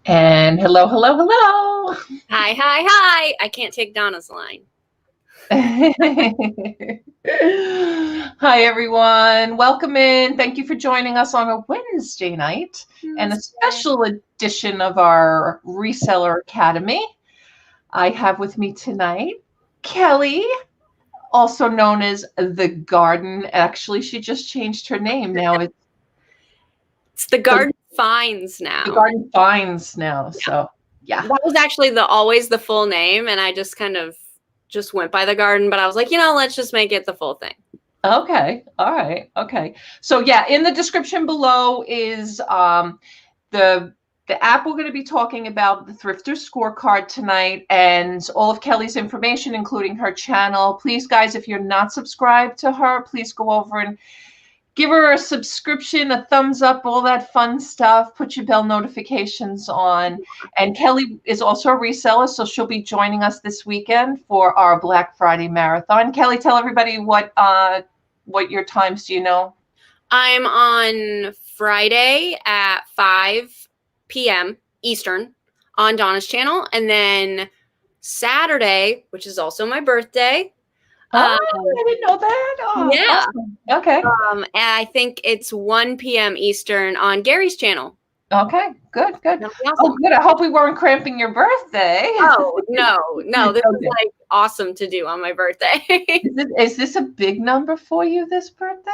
And hello, hello, hello. Hi, hi, hi. I can't take Donna's line. Hi, everyone. Welcome in. Thank you for joining us on a Wednesday night and a special edition of our Reseller Academy. I have with me tonight Kelly, also known as The Garden. Actually, she just changed her name. Now It's The Garden Finds now. The Garden Finds now. So, yeah. That was actually always the full name, and I just kind of went by The Garden, but I was like, let's just make it the full thing. Okay. All right. Okay. So yeah, in the description below is the app we're going to be talking about, the Thrifters Scorecard tonight, and all of Kelly's information, including her channel. Please, guys, if you're not subscribed to her, please go over and give her a subscription, a thumbs up, all that fun stuff. Put your bell notifications on. And Kelly is also a reseller, so she'll be joining us this weekend for our Black Friday marathon. Kelly, tell everybody what your times do you know? I'm on Friday at 5 p.m. Eastern on Donna's channel, and then Saturday, which is also my birthday. I didn't know that. Oh, yeah. Awesome. Okay. And I think it's 1 p.m. Eastern on Gary's channel. Okay. Good. Awesome. Oh, good. I hope we weren't cramping your birthday. Oh, no. This is like awesome to do on my birthday. Is this a big number for you this birthday?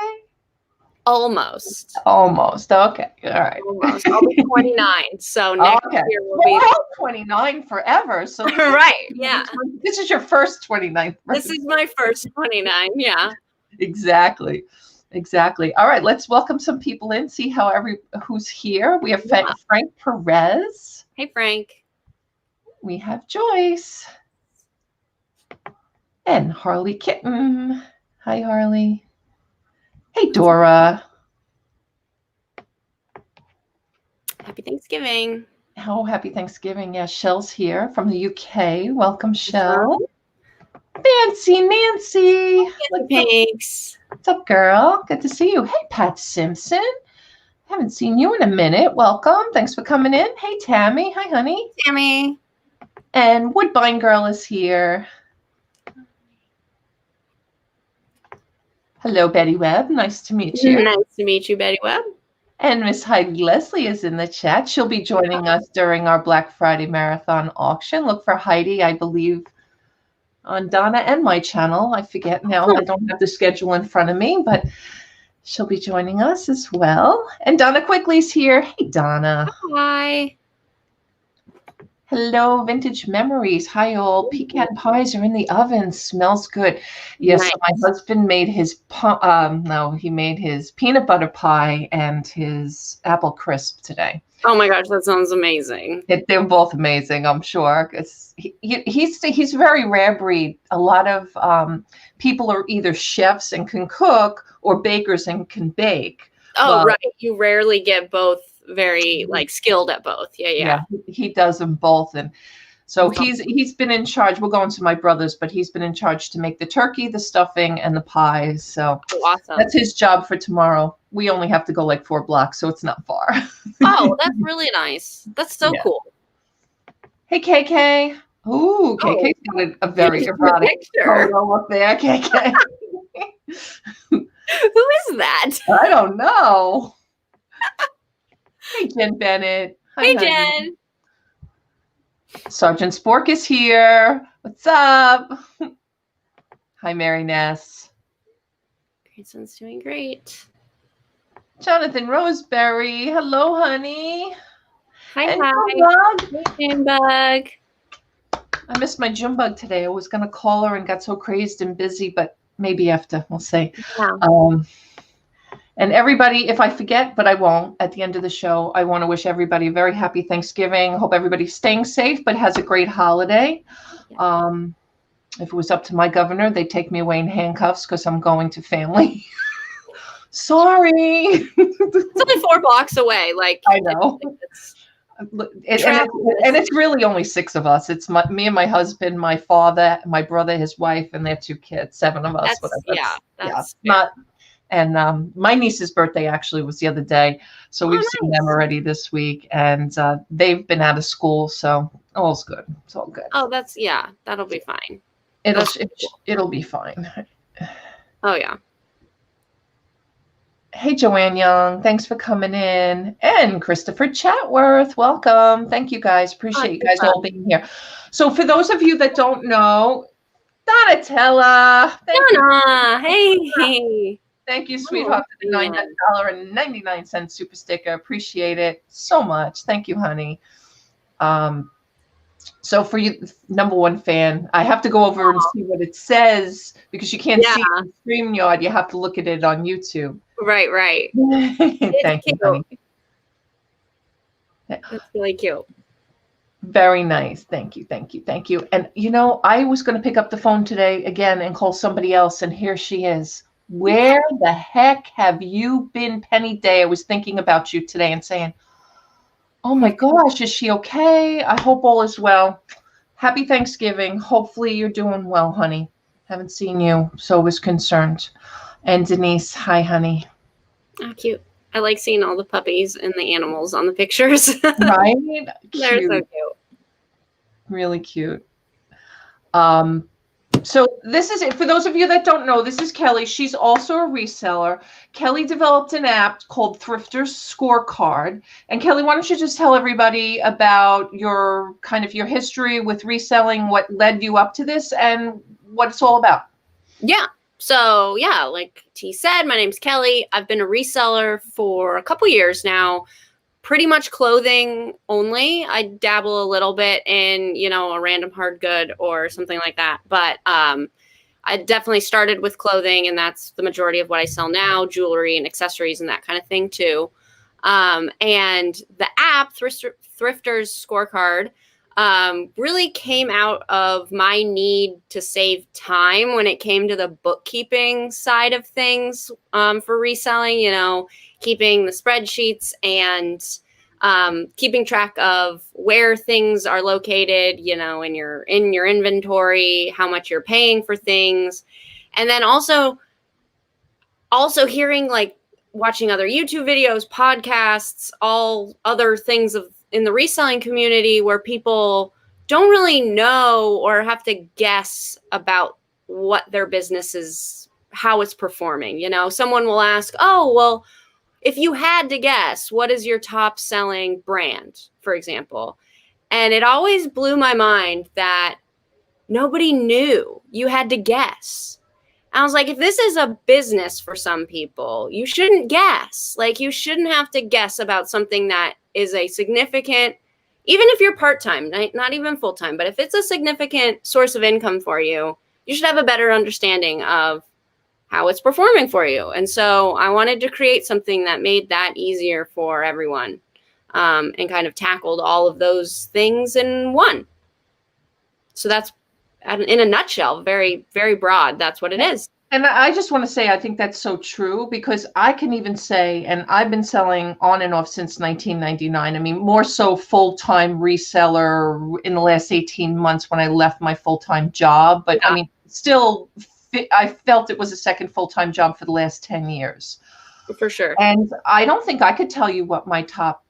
Almost. Okay. All right. Almost. I'll be 29. So next year will be 29 forever. So right. Yeah. This is your first 29th birthday. This is my first 29. Yeah. Exactly. All right. Let's welcome some people in. See who's here. We have Frank Perez. Hey, Frank. We have Joyce. And Harley Kitten. Hi, Harley. Hey, Dora. Happy Thanksgiving. Oh, happy Thanksgiving. Yeah, Shell's here from the UK. Welcome, Shell. Nancy. Thanks. What's up, girl? Good to see you. Hey, Pat Simpson. Haven't seen you in a minute. Welcome. Thanks for coming in. Hey, Tammy. Hi, honey. Tammy. And Woodbine Girl is here. Hello, Betty Webb. Nice to meet you. Nice to meet you, Betty Webb. And Miss Heidi Leslie is in the chat. She'll be joining us during our Black Friday Marathon auction. Look for Heidi, I believe, on Donna and my channel. I forget now. I don't have the schedule in front of me, but she'll be joining us as well. And Donna Quigley's here. Hey, Donna. Hi. Hello, Vintage Memories. Hi, all. Pecan pies are in the oven. Smells good. Yes, nice. So my husband made his peanut butter pie and his apple crisp today. Oh my gosh, that sounds amazing. They're both amazing, I'm sure. He's a very rare breed. A lot of people are either chefs and can cook or bakers and can bake. Oh, right. You rarely get both very skilled at both. Yeah. He does them both. And so he's been in charge. We'll go into my brother's, but he's been in charge to make the turkey, the stuffing, and the pies. So awesome. That's his job for tomorrow. We only have to go 4 blocks, so it's not far. Oh, that's really nice. That's so cool. Hey, KK. Ooh, KK's got a very erotic photo up there, KK. Who is that? I don't know. Hey, Jen Bennett. Hi, Hey, honey. Jen. Sergeant Spork is here. What's up? Hi, Mary Ness. Grayson's doing great. Jonathan Roseberry. Hello, honey. Hi, and hi. Junebug. Hey, Junebug. I missed my Junebug today. I was going to call her and got so crazed and busy, but maybe after, we'll see. Yeah. And everybody, if I forget, but I won't, at the end of the show, I want to wish everybody a very happy Thanksgiving. Hope everybody's staying safe, but has a great holiday. Yeah. If it was up to my governor, they'd take me away in handcuffs because I'm going to family. Sorry. It's only 4 blocks away. Like, I know. And it's really only 6 of us. It's me and my husband, my father, my brother, his wife, and their 2 kids. 7 of us. That's not. And my niece's birthday actually was the other day, so we've seen them already this week, and they've been out of school, so all's good. It's all good. Oh, that'll be fine. It'll be fine. Oh yeah. Hey, Joanne Young, thanks for coming in. And Christopher Chatworth, welcome. Thank you guys. Appreciate you guys all being here. So for those of you that don't know, Donatella. Donna, hey. Thank you, sweetheart, for the $9.99 super sticker. Appreciate it so much. Thank you, honey. So for you, #1 fan, I have to go over and see what it says because you can't see it on StreamYard. You have to look at it on YouTube. Right. Thank you, honey. That's really cute. Very nice. Thank you. And, I was going to pick up the phone today again and call somebody else, and here she is. Where the heck have you been, Penny Day? I was thinking about you today and saying, oh my gosh, is she okay? I hope all is well. Happy Thanksgiving. Hopefully you're doing well, honey. Haven't seen you, so was concerned. And Denise, hi, honey. Oh, cute. I like seeing all the puppies and the animals on the pictures. Right? They're so cute. Really cute. So this is it. For those of you that don't know, this is Kelly. She's also a reseller. Kelly developed an app called Thrifters Scorecard. And Kelly, why don't you just tell everybody about your history with reselling, what led you up to this, and what it's all about? Yeah. So like T said, my name's Kelly. I've been a reseller for a couple years now. Pretty much clothing only. I dabble a little bit in, a random hard good or something like that. But I definitely started with clothing, and that's the majority of what I sell now, jewelry and accessories and that kind of thing too. And the app, Thrifters Scorecard, really came out of my need to save time when it came to the bookkeeping side of things for reselling, keeping the spreadsheets and keeping track of where things are located, in your inventory, how much you're paying for things. And then also hearing, like, watching other YouTube videos, podcasts, all other things in the reselling community where people don't really know or have to guess about what their business is, how it's performing. Someone will ask, oh, well, if you had to guess, what is your top selling brand, for example? And it always blew my mind that nobody knew. You had to guess. I was like, if this is a business for some people, you shouldn't guess. Like, you shouldn't have to guess about something that is a significant, even if you're part-time, not even full-time, but if it's a significant source of income for you, you should have a better understanding of how it's performing for you. And so I wanted to create something that made that easier for everyone, and kind of tackled all of those things in one. So that's, in a nutshell, very, very broad. That's what it is. And I just want to say, I think that's so true, because I can even say, and I've been selling on and off since 1999. I mean, more so full-time reseller in the last 18 months when I left my full-time job. But I mean, still, I felt it was a second full-time job for the last 10 years. For sure. And I don't think I could tell you what my top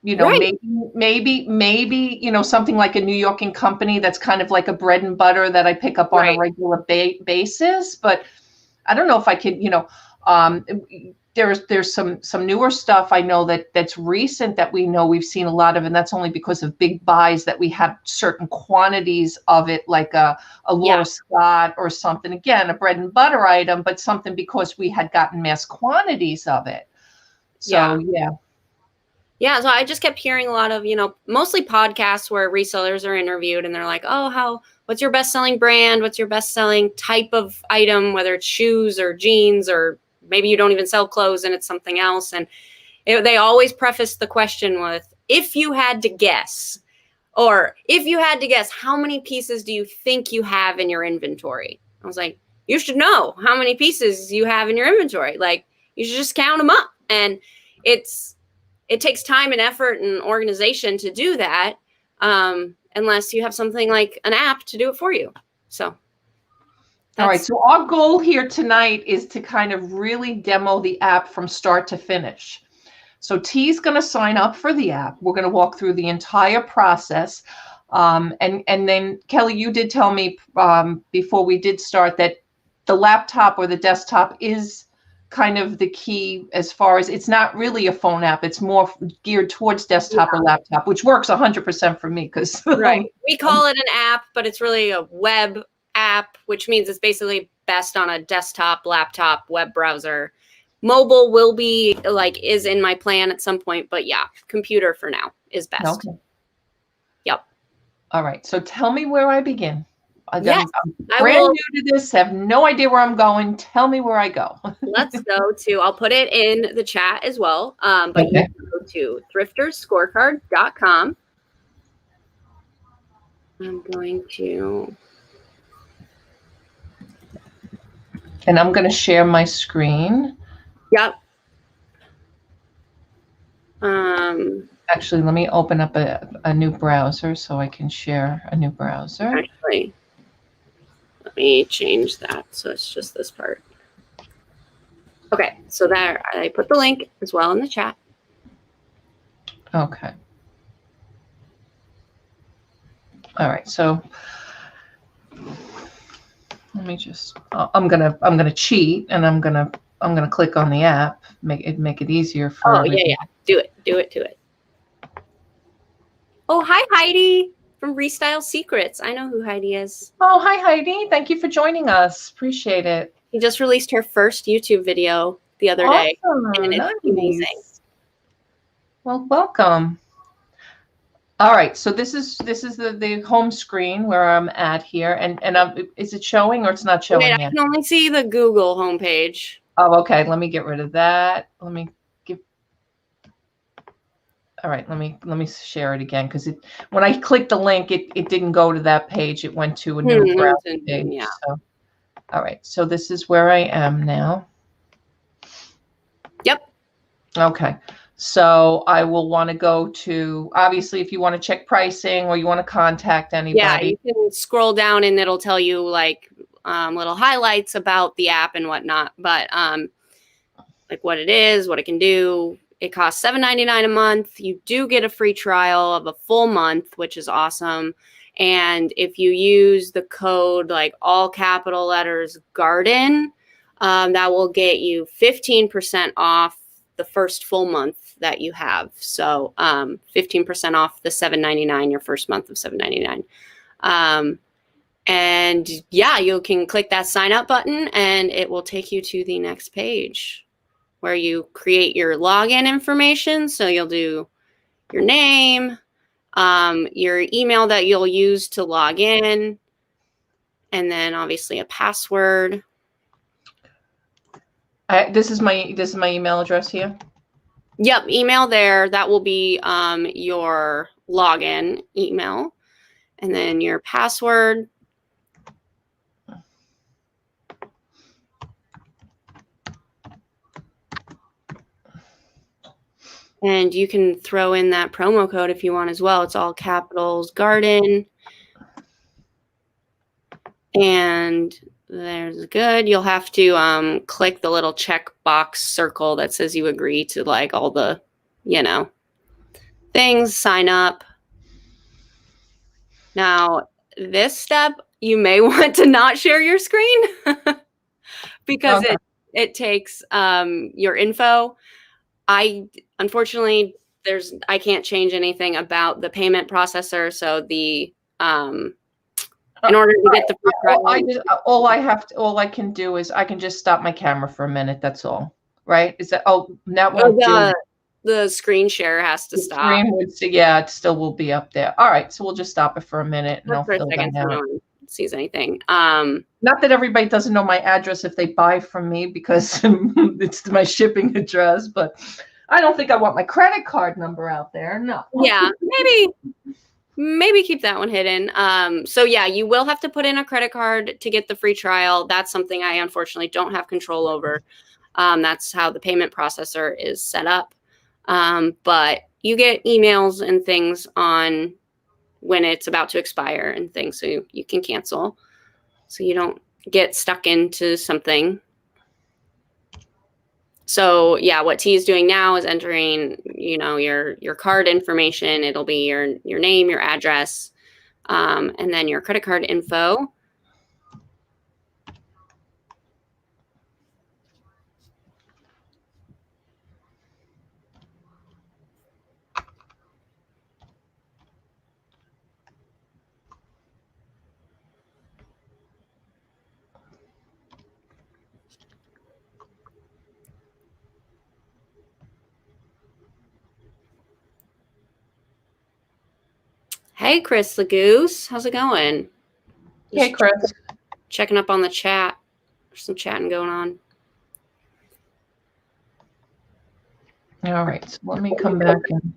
You know, Right. maybe, you know, something like a New York and Company that's kind of like a bread and butter that I pick up on a Right. regular basis. But I don't know if I could, you know, um, there's some newer stuff I know that's recent that we know we've seen a lot of, and that's only because of big buys that we have certain quantities of it, like a Yeah. Laura Scott or something. Again, a bread and butter item, but something because we had gotten mass quantities of it. So yeah. Yeah, so I just kept hearing a lot of, you know, mostly podcasts where resellers are interviewed and they're like, oh, what's your best selling brand? What's your best selling type of item, whether it's shoes or jeans, or maybe you don't even sell clothes and it's something else. And they always preface the question with, if you had to guess, or if you had to guess, how many pieces do you think you have in your inventory? I was like, you should know how many pieces you have in your inventory. Like, you should just count them up. And it takes time and effort and organization to do that, unless you have something like an app to do it for you. So all right. So our goal here tonight is to kind of really demo the app from start to finish. So T's going to sign up for the app. We're going to walk through the entire process. And then Kelly, you did tell me before we did start that the laptop or the desktop is kind of the key, as far as it's not really a phone app. It's more geared towards desktop or laptop, which works 100% for me because right. We call it an app, but it's really a web app, which means it's basically best on a desktop, laptop, web browser. Mobile will be is in my plan at some point, but yeah, computer for now is best. Okay. Yep. All right. So tell me where I begin. Yes, I'm brand new to this, have no idea where I'm going. Tell me where I go. Let's go to, I'll put it in the chat as well. But okay. You can go to thriftersscorecard.com. I'm going to. And I'm going to share my screen. Yep. Actually, let me open up a new browser so I can share a new browser. Actually, let me change that so it's just this part. Okay, so there, I put the link as well in the chat. Okay. All right, so let me just. I'm gonna cheat, and I'm gonna click on the app, make it easier for. Oh yeah, do it. Oh, hi Heidi from Restyle Secrets. I know who Heidi is. Oh, hi Heidi. Thank you for joining us. Appreciate it. She just released her first YouTube video the other day. And it's amazing. Well, welcome. All right, so this is the home screen where I'm at here, and is it showing or it's not showing yet? I can only see the Google homepage. Oh, okay. Let me get rid of that. Let me give. All right, let me share it again, because when I clicked the link, it didn't go to that page. It went to a new browser page. Yeah. So, all right, so this is where I am now. Yep. Okay. So I will want to go to, obviously, if you want to check pricing or you want to contact anybody. Yeah, you can scroll down and it'll tell you little highlights about the app and whatnot. But like what it is, what it can do. It costs $7.99 a month. You do get a free trial of a full month, which is awesome. And if you use the code all capital letters garden, that will get you 15% off the first full month that you have. So 15% off the $7.99, your first month of $7.99. And yeah, you can click that sign up button and it will take you to the next page where you create your login information. So you'll do your name, your email that you'll use to log in, and then obviously a password. This is my email address here. Yep, email there. That will be your login email, and then your password. And you can throw in that promo code if you want as well. It's all capitals, garden. And there's good. You'll have to click the little checkbox circle that says you agree to all the, things, sign up. Now, this step, you may want to not share your screen because it takes your info. Unfortunately, I can't change anything about the payment processor. So in order to get the free trial, all I can do is I can just stop my camera for a minute. That's all, right? Is that that won't do. The screen share has to stop. Screen would see, yeah, it still will be up there. All right, so we'll just stop it for a minute and I'll fill that out. No one sees anything. Not that everybody doesn't know my address if they buy from me because it's my shipping address, but I don't think I want my credit card number out there. No. Yeah, maybe keep that one hidden. So yeah, you will have to put in a credit card to get the free trial. That's something I unfortunately don't have control over. That's how the payment processor is set up. But you get emails and things on when it's about to expire and things, so you can cancel, so you don't get stuck into something. So yeah, what T is doing now is entering, your card information. It'll be your name, your address, and then your credit card info. Hey, Chris the Goose. How's it going? Hey, Chris. Checking up on the chat. There's some chatting going on. All right. So let me come back and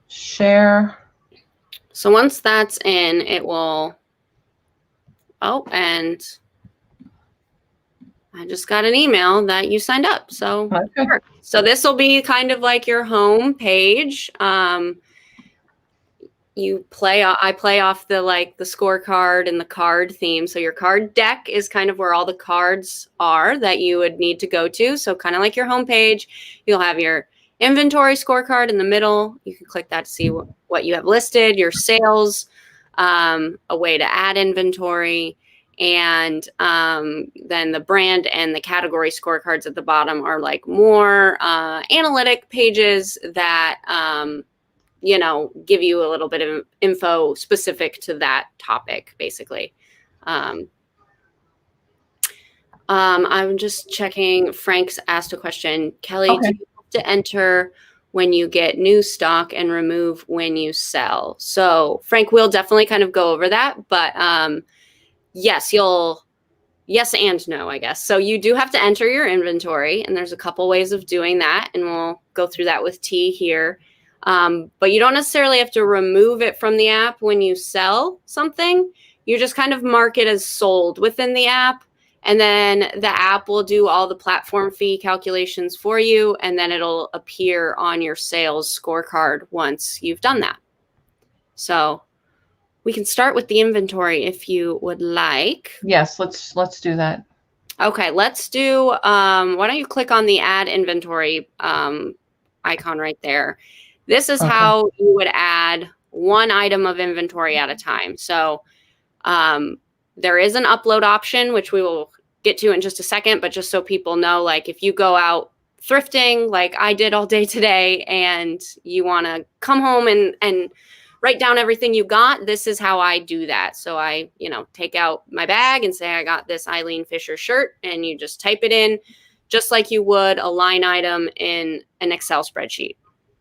share. So once that's in, it will... Oh, and I just got an email that you signed up. So, okay. So this will be kind of like your home page. I play off the scorecard and the card theme. So your card deck is kind of where all the cards are that you would need to go to. So kind of like your home page, you'll have your inventory scorecard in the middle. You can click that to see what you have listed, your sales, a way to add inventory, and then the brand and the category scorecards at the bottom are like more analytic pages that give you a little bit of info specific to that topic, basically. I'm just checking. Frank's asked a question. Kelly, okay. Do you have to enter when you get new stock and remove when you sell? So Frank will definitely kind of go over that, but yes and no, I guess. So you do have to enter your inventory, and there's a couple ways of doing that, and we'll go through that with T here. But you don't necessarily have to remove it from the app when you sell something. You just kind of mark it as sold within the app, and then the app will do all the platform fee calculations for you, and then it'll appear on your sales scorecard once you've done that. So we can start with the inventory if you would like. Yes, let's do that. Okay, let's do, why don't you click on the add inventory icon right there. This is how you would add one item of inventory at a time. So there is an upload option, which we will get to in just a second, but just so people know, like if you go out thrifting, like I did all day today, and you want to come home and write down everything you got, this is how I do that. So I, take out my bag and say, I got this Eileen Fisher shirt, and you just type it in just like you would a line item in an Excel spreadsheet.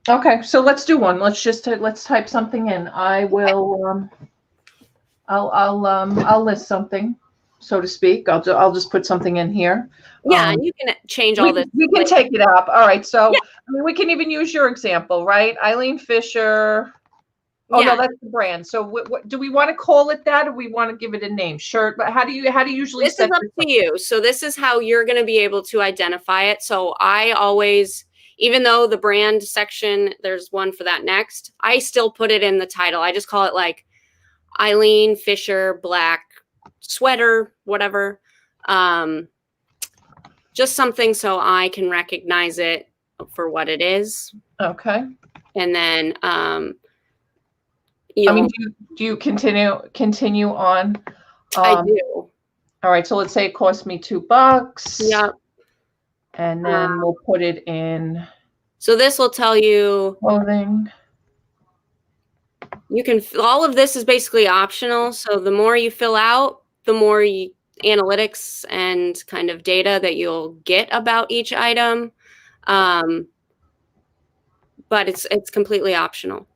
Okay, so let's do one. Let's type something in. I will. I'll list something, so to speak. I'll just put something in here. Yeah, and you can change all this. We can take it up. All right. So we can even use your example, right? Eileen Fisher. Oh no, that's the brand. So what do we want to call it that, or we want to give it a name? Shirt. But how do you usually? This is up to you. So this is how you're going to be able to identify it. So I always. Even though the brand section, there's one for that next, I still put it in the title. I just call it like Eileen Fisher black sweater, whatever. Just something so I can recognize it for what it is. Okay. And then I mean, do you continue on? I do. All right, so let's say it cost me $2. Yep. And then we'll put it in. So this will tell you Clothing. You can, all of this is basically optional. So the more you fill out, the more analytics and kind of data that you'll get about each item. But it's completely optional.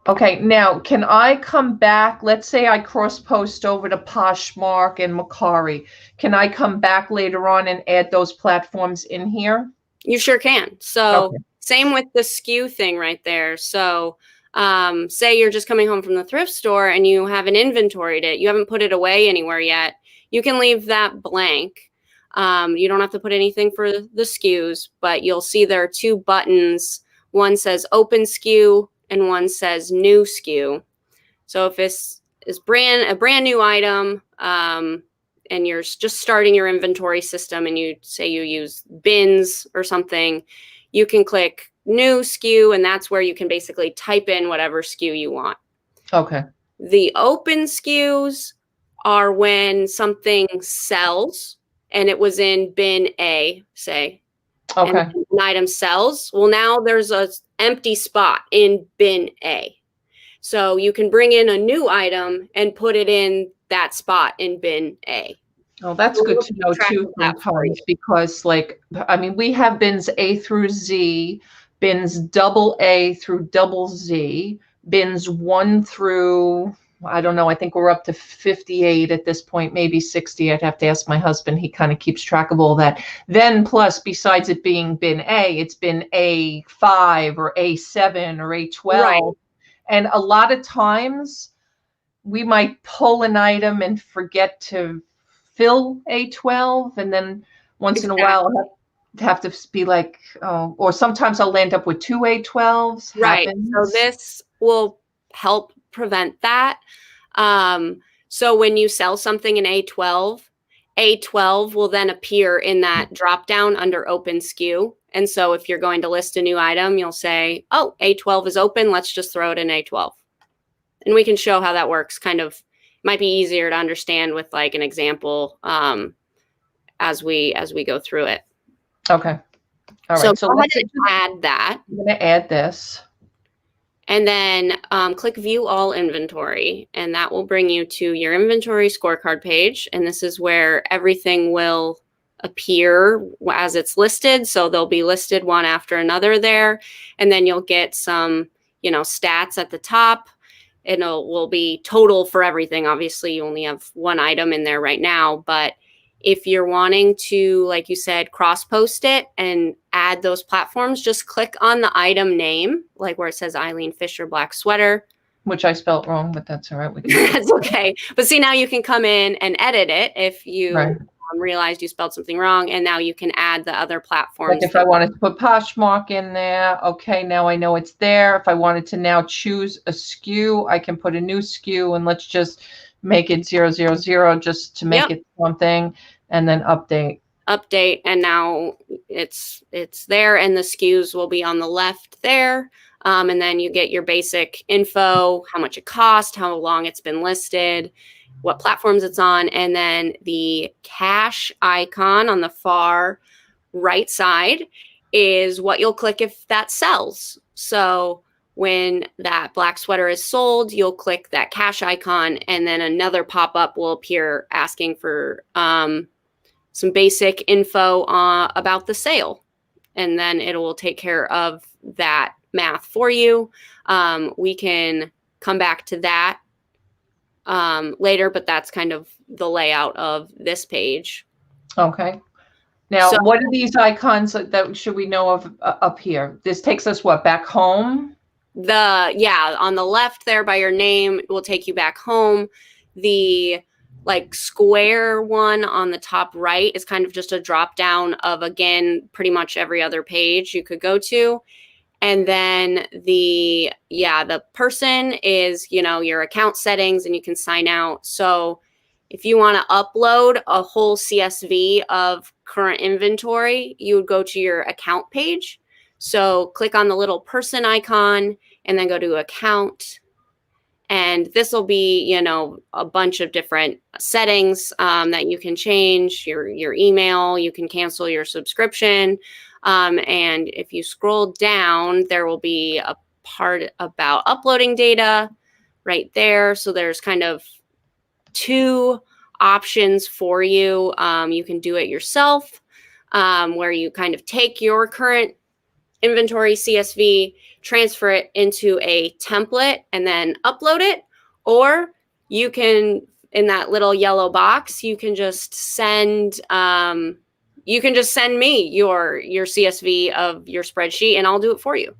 Okay, now can I come back? Let's say I cross-post over to Poshmark and Mercari. Can I come back later on and add those platforms in here? You sure can. So same with the SKU thing right there. So say you're just coming home from the thrift store and you haven't inventoried it. You haven't put it away anywhere yet. You can leave that blank. You don't have to put anything for the SKUs, but you'll see there are two buttons. One says open SKU and one says new SKU. So if this is a brand new item, and you're just starting your inventory system and you say you use bins or something, you can click new SKU, and that's where you can basically type in whatever SKU you want. Okay. The open SKUs are when something sells and it was in bin A, say. Okay. And an item sells. Well, now there's an empty spot in bin A. So you can bring in a new item and put it in that spot in bin A. Oh, that's good to know too sometimes, because I mean, we have bins A through Z, bins double A through double Z, bins 1 through, I don't know, I think we're up to 58 at this point, maybe 60. I'd have to ask my husband. He kind of keeps track of all that. Then plus, besides it being bin A, it's been A5 or A7 or A12. Right. And a lot of times we might pull an item and forget to fill A12, and then once in a while I'll have to be like, oh, or sometimes I'll end up with 2 A12s. Right. Happens. So this will help prevent that. So when you sell something in A12 will then appear in that drop down under open SKU. And so if you're going to list a new item, you'll say, oh, A12 is open. Let's just throw it in A12. And we can show how that works. Kind of might be easier to understand with like an example as we go through it. Okay. All right. So go ahead and add that. I'm going to add this. And then click View All Inventory. And that will bring you to your inventory scorecard page. And this is where everything will appear as it's listed. So they'll be listed one after another there. And then you'll get some, stats at the top. It will be total for everything. Obviously, you only have one item in there right now. But if you're wanting to, like you said, cross-post it and add those platforms, just click on the item name, like where it says Eileen Fisher Black Sweater. Which I spelled wrong, but that's all right. That's okay. But see, now you can come in and edit it if you realized you spelled something wrong, and now you can add the other platforms. Like if I wanted to put Poshmark in there, okay, now I know it's there. If I wanted to now choose a SKU, I can put a new SKU, and let's just make it 000 just to make it something, and then update. And now it's there, and the SKUs will be on the left there. And then you get your basic info, how much it cost, how long it's been listed, what platforms it's on, and then the cash icon on the far right side is what you'll click if that sells. So when that black sweater is sold, you'll click that cash icon, and then another pop-up will appear asking for some basic info about the sale. And then it will take care of that math for you. We can come back to that later, but that's kind of the layout of this page. Okay. Now, what are these icons that should we know of up here? This takes us what, back home? On the left there by your name will take you back home. The like square one on the top right is kind of just a drop down of, again, pretty much every other page you could go to. And then the person is, your account settings, and you can sign out. So if you want to upload a whole CSV of current inventory, you would go to your account page. So click on the little person icon and then go to account. And this will be, you know, a bunch of different settings that you can change, your email, you can cancel your subscription. And if you scroll down, there will be a part about uploading data right there. So there's kind of two options for you. You can do it yourself, where you kind of take your current inventory CSV, transfer it into a template, and then upload it. Or you can, in that little yellow box, you can just send me your CSV of your spreadsheet, and I'll do it for you.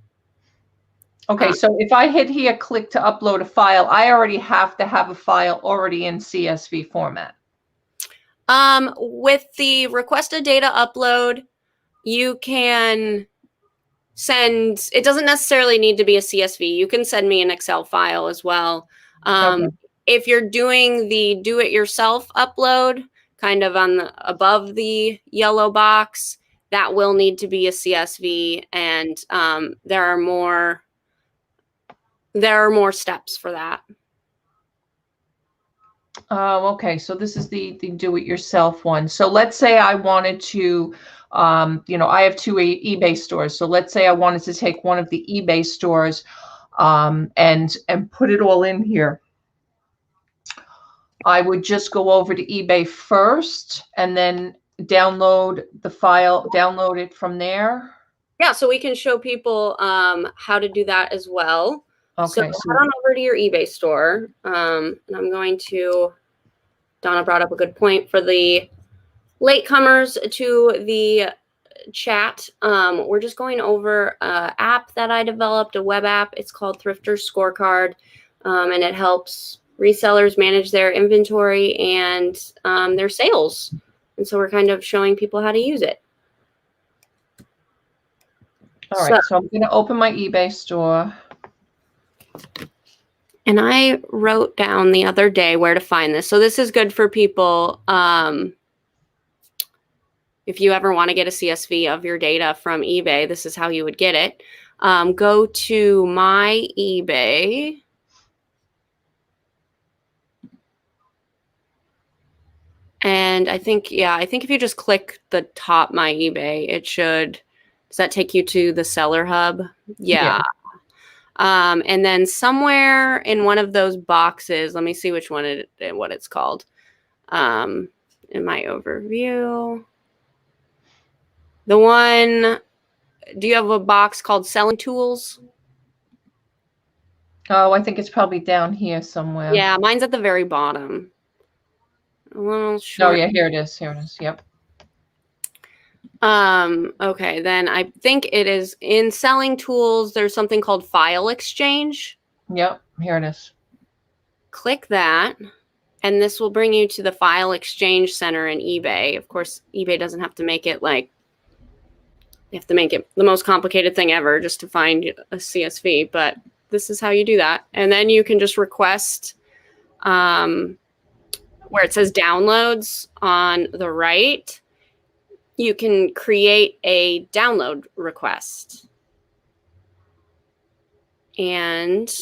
Okay, so if I hit here, click to upload a file, I already have to have a file already in CSV format. With the request a data upload, you can send, it doesn't necessarily need to be a CSV. You can send me an Excel file as well. Okay. If you're doing the do-it-yourself upload, kind of on the above the yellow box, that will need to be a CSV, and there are more steps for that. Oh, okay. So this is the do-it-yourself one. So let's say I wanted to, you know, I have two eBay stores. So let's say I wanted to take one of the eBay stores and put it all in here. I would just go over to eBay first and then download the file, download it from there. Yeah, so we can show people how to do that as well. Okay. So head on over to your eBay store. And I'm going to, Donna brought up a good point for the latecomers to the chat. We're just going over an app that I developed, a web app. It's called Thrifters Scorecard, and it helps resellers manage their inventory and their sales. And so we're kind of showing people how to use it. All right, so I'm going to open my eBay store. And I wrote down the other day where to find this. So this is good for people. If you ever want to get a CSV of your data from eBay, this is how you would get it. Go to My eBay. And I think if you just click the top My eBay, it should, does that take you to the Seller Hub? Yeah. And then somewhere in one of those boxes, let me see which one what it's called. In my overview, the one, do you have a box called Selling Tools? Oh, I think it's probably down here somewhere. Yeah, mine's at the very bottom. Oh yeah, here it is. Here it is. Yep. Okay, then I think it is in Selling Tools. There's something called File Exchange. Yep, here it is. Click that, and this will bring you to the File Exchange Center in eBay. Of course, eBay doesn't have to make it like, you have to make it the most complicated thing ever just to find a CSV, but this is how you do that. And then you can just request, where it says downloads on the right, you can create a download request. And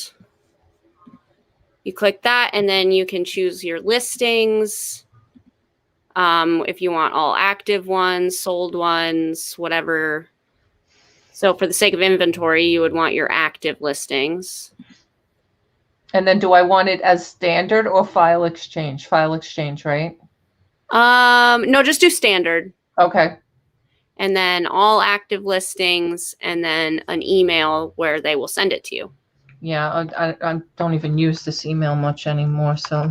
you click that, and then you can choose your listings. If you want all active ones, sold ones, whatever. So for the sake of inventory, you would want your active listings. And then do I want it as standard or file exchange? File exchange, right? No, just do standard. Okay. And then all active listings, and then an email where they will send it to you. Yeah, I don't even use this email much anymore, so.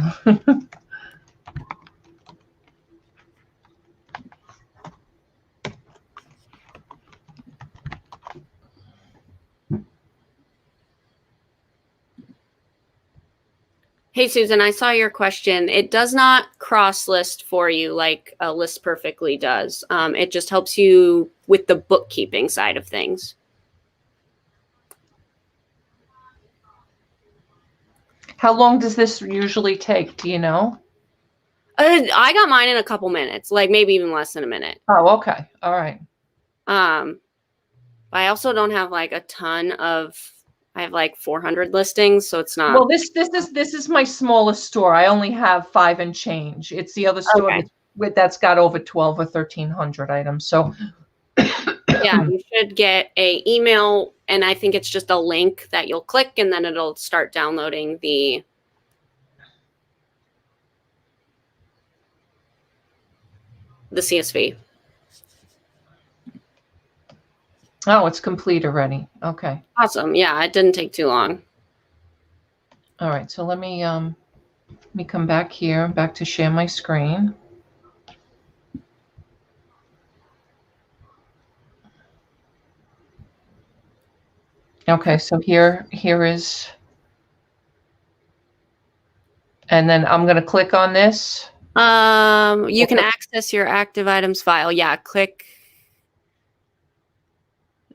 Hey, Susan, I saw your question. It does not cross-list for you like a List Perfectly does. It just helps you with the bookkeeping side of things. How long does this usually take? Do you know? I got mine in a couple minutes, like maybe even less than a minute. Oh, okay. All right. But I also don't have like a ton of, I have like 400 listings, so it's not. Well, this is my smallest store. I only have 5 and change. It's the other store Okay. that's got over 12 or 1300 items. So Yeah, you should get a email, and I think it's just a link that you'll click, and then it'll start downloading the CSV. oh, it's complete already. Okay. Awesome. Yeah, it didn't take too long. All right. So let me come back here, back to share my screen. Okay, so here is, and then I'm going to click on this. You can access your active items file. Yeah, click.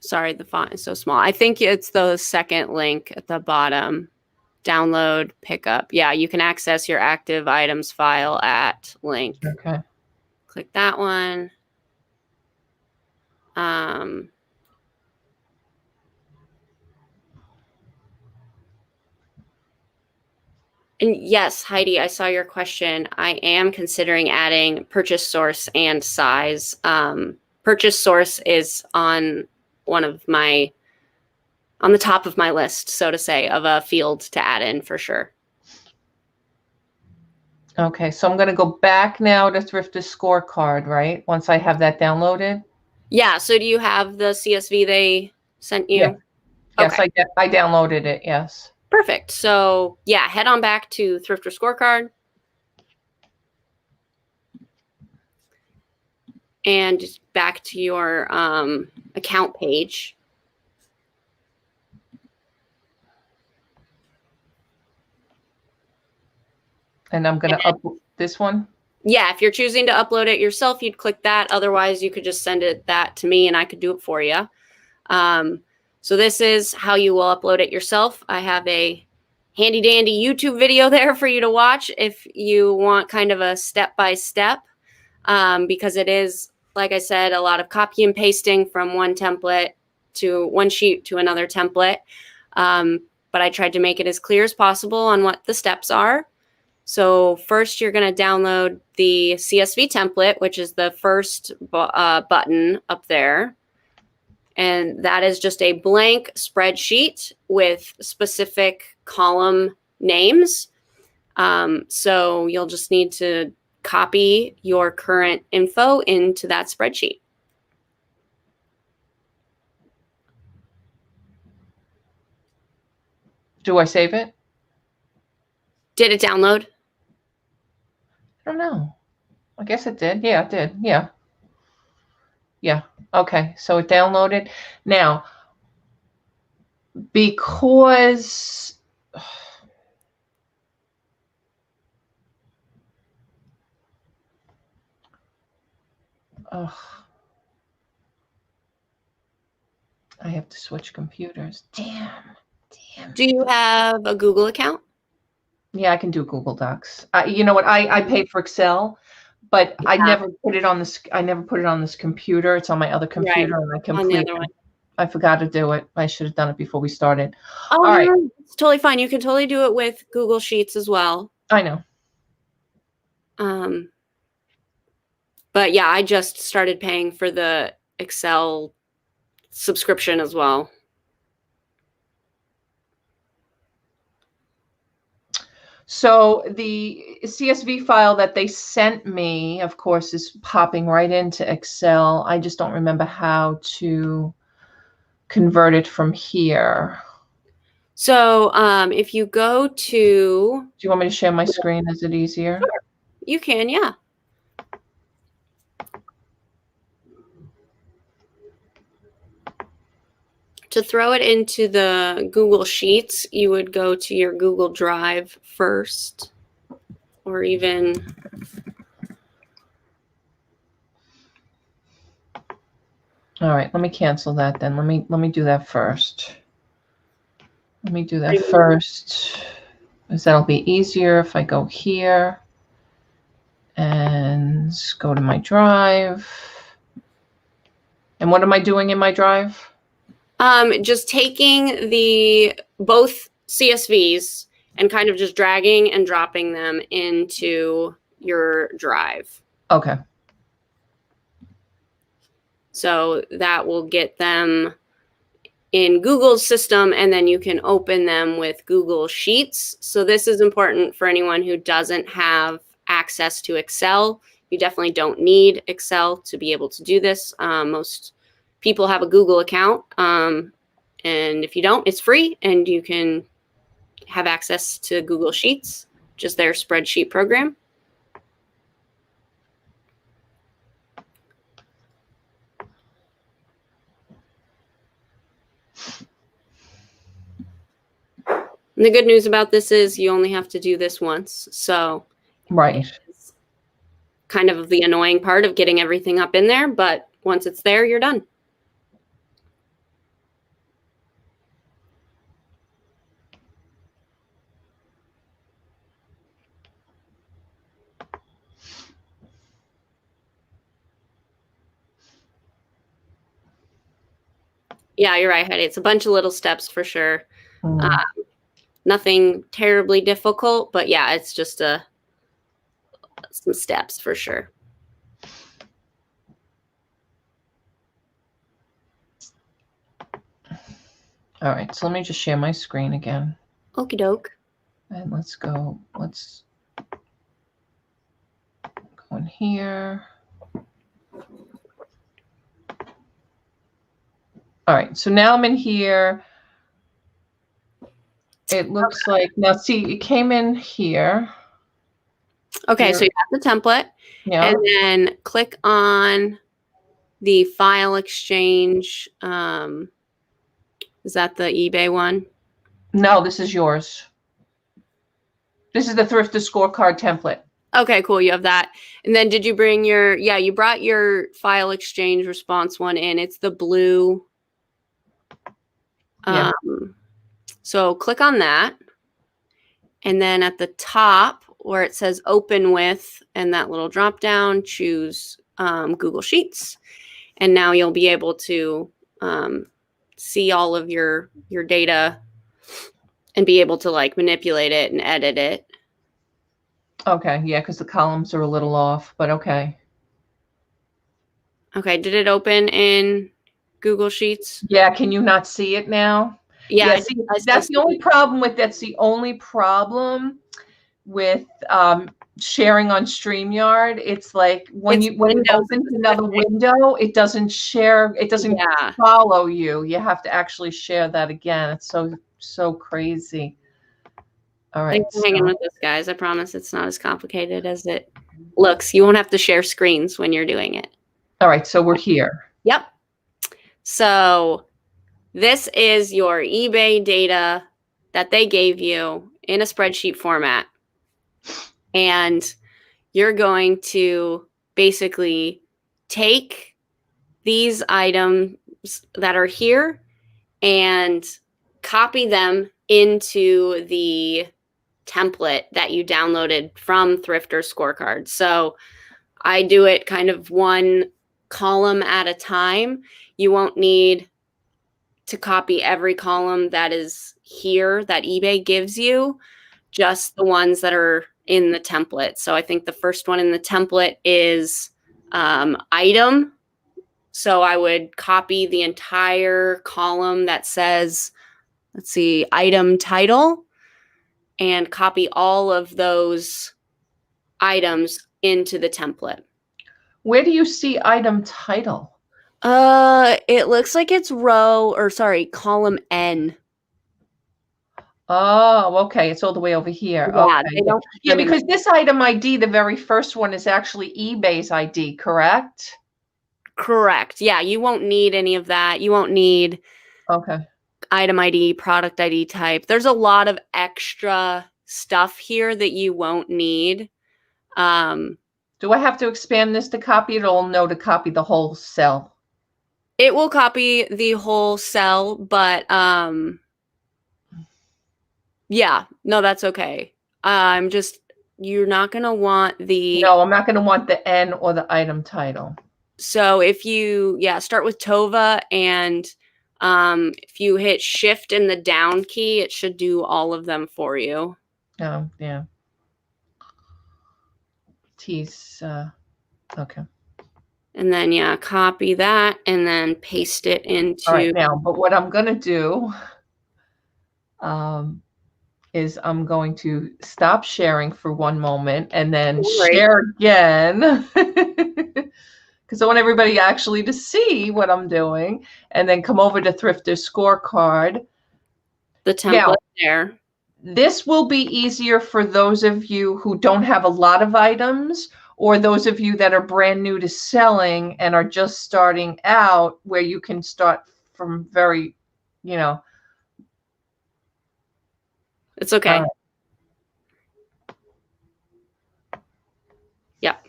Sorry, the font is so small. I think it's the second link at the bottom. Download, pickup. Yeah, you can access your active items file at link. Okay. Click that one. And yes, Heidi, I saw your question. I am considering adding purchase source and size. Purchase source is on the top of my list, so to say, of a field to add in for sure. Okay, so I'm going to go back now to Thrifters Scorecard, right? Once I have that downloaded. Yeah. So do you have the CSV they sent you? Yeah. Yes, Okay. I downloaded it. Yes. Perfect. So yeah, head on back to Thrifters Scorecard. And just back to your account page. And I'm going to upload this one. Yeah, if you're choosing to upload it yourself, you'd click that. Otherwise, you could just send that to me and I could do it for you. So this is how you will upload it yourself. I have a handy dandy YouTube video there for you to watch if you want kind of a step-by-step, because it is, like I said, a lot of copy and pasting from one template to one sheet to another template. But I tried to make it as clear as possible on what the steps are. So first you're going to download the CSV template, which is the first button up there. And that is just a blank spreadsheet with specific column names. So you'll just need to copy your current info into that spreadsheet. Do I save it? Did it download? I don't know. I guess it did. Yeah, it did. Yeah. Yeah. Okay. So it downloaded. Now, because I have to switch computers. Damn. Do you have a Google account? Yeah, I can do Google Docs. You know what? I paid for Excel, but Yeah. I never put it on this. I never put it on this computer. It's on my other computer, and I completely. I forgot to do it. I should have done it before we started. Oh, all right. It's totally fine. You can totally do it with Google Sheets as well. I know. But yeah, I just started paying for the Excel subscription as well. So the CSV file that they sent me, of course, is popping right into Excel. I just don't remember how to convert it from here. So if you go to... Do you want me to share my screen? Is it easier? Sure. You can, yeah. To throw it into the Google Sheets, you would go to your Google Drive first, or even... All right, let me cancel that then. Let me do that first. Let me do that first, because that'll be easier if I go here and go to my drive. And what am I doing in my drive? Just taking both CSVs and kind of just dragging and dropping them into your drive. Okay. So that will get them in Google's system, and then you can open them with Google Sheets. So this is important for anyone who doesn't have access to Excel. You definitely don't need Excel to be able to do this. Most people have a Google account, and if you don't, it's free, and you can have access to Google Sheets, which is their spreadsheet program. And the good news about this is you only have to do this once. So right. It's kind of the annoying part of getting everything up in there, but once it's there, you're done. Yeah, you're right, Heidi. It's a bunch of little steps for sure. Nothing terribly difficult, but yeah, it's just some steps for sure. All right, so let me just share my screen again. Okie doke. And let's go in here. All right, so now I'm in here. It looks like, now see, it came in here. Okay, Here. so you have the template. Yeah. And then click on the file exchange. Is that the eBay one? No, this is yours. This is the Thrifters Scorecard template. Okay, cool. You have that. And then did you bring you brought your file exchange response one in. It's the blue. Yeah. So click on that. And then at the top where it says open with and that little drop down, choose Google Sheets. And now you'll be able to see all of your data and be able to like manipulate it and edit it. Okay, yeah, because the columns are a little off, but okay. Okay, did it open in Google Sheets? Yeah, can you not see it now? Yeah, see, that's the only problem with sharing on StreamYard. It's like when you open another window, it doesn't share, it doesn't follow you. You have to actually share that again. It's so crazy. All right. Thanks for hanging with us, guys. I promise it's not as complicated as it looks. You won't have to share screens when you're doing it. All right, so we're here. Yep. So this is your eBay data that they gave you in a spreadsheet format. And you're going to basically take these items that are here and copy them into the template that you downloaded from Thrifters Scorecard. So I do it kind of one column at a time. You won't need to copy every column that is here that eBay gives you, just the ones that are in the template. So I think the first one in the template is item. So I would copy the entire column that says, let's see, item title, and copy all of those items into the template. Where do you see item title? It looks like it's column N. Oh, okay. It's all the way over here. Yeah, okay. Yeah, because this item ID, the very first one, is actually eBay's ID, correct? Correct. Yeah, you won't need any of that. You won't need item ID, product ID type. There's a lot of extra stuff here that you won't need. Do I have to expand this to copy it, or no, to copy the whole cell? It will copy the whole cell, but yeah, no, that's okay. You're not going to want No, I'm not going to want the N or the item title. So if you, start with Tova and If you hit shift and the down key, it should do all of them for you. Oh, yeah. T's, okay. And then, yeah, copy that and then paste it into. All right, now, but what I'm going to do is I'm going to stop sharing for one moment and then share again. Because I want everybody actually to see what I'm doing, and then come over to Thrifters Scorecard. The template there. This will be easier for those of you who don't have a lot of items, or those of you that are brand new to selling and are just starting out, where you can start from very, It's okay. Yep.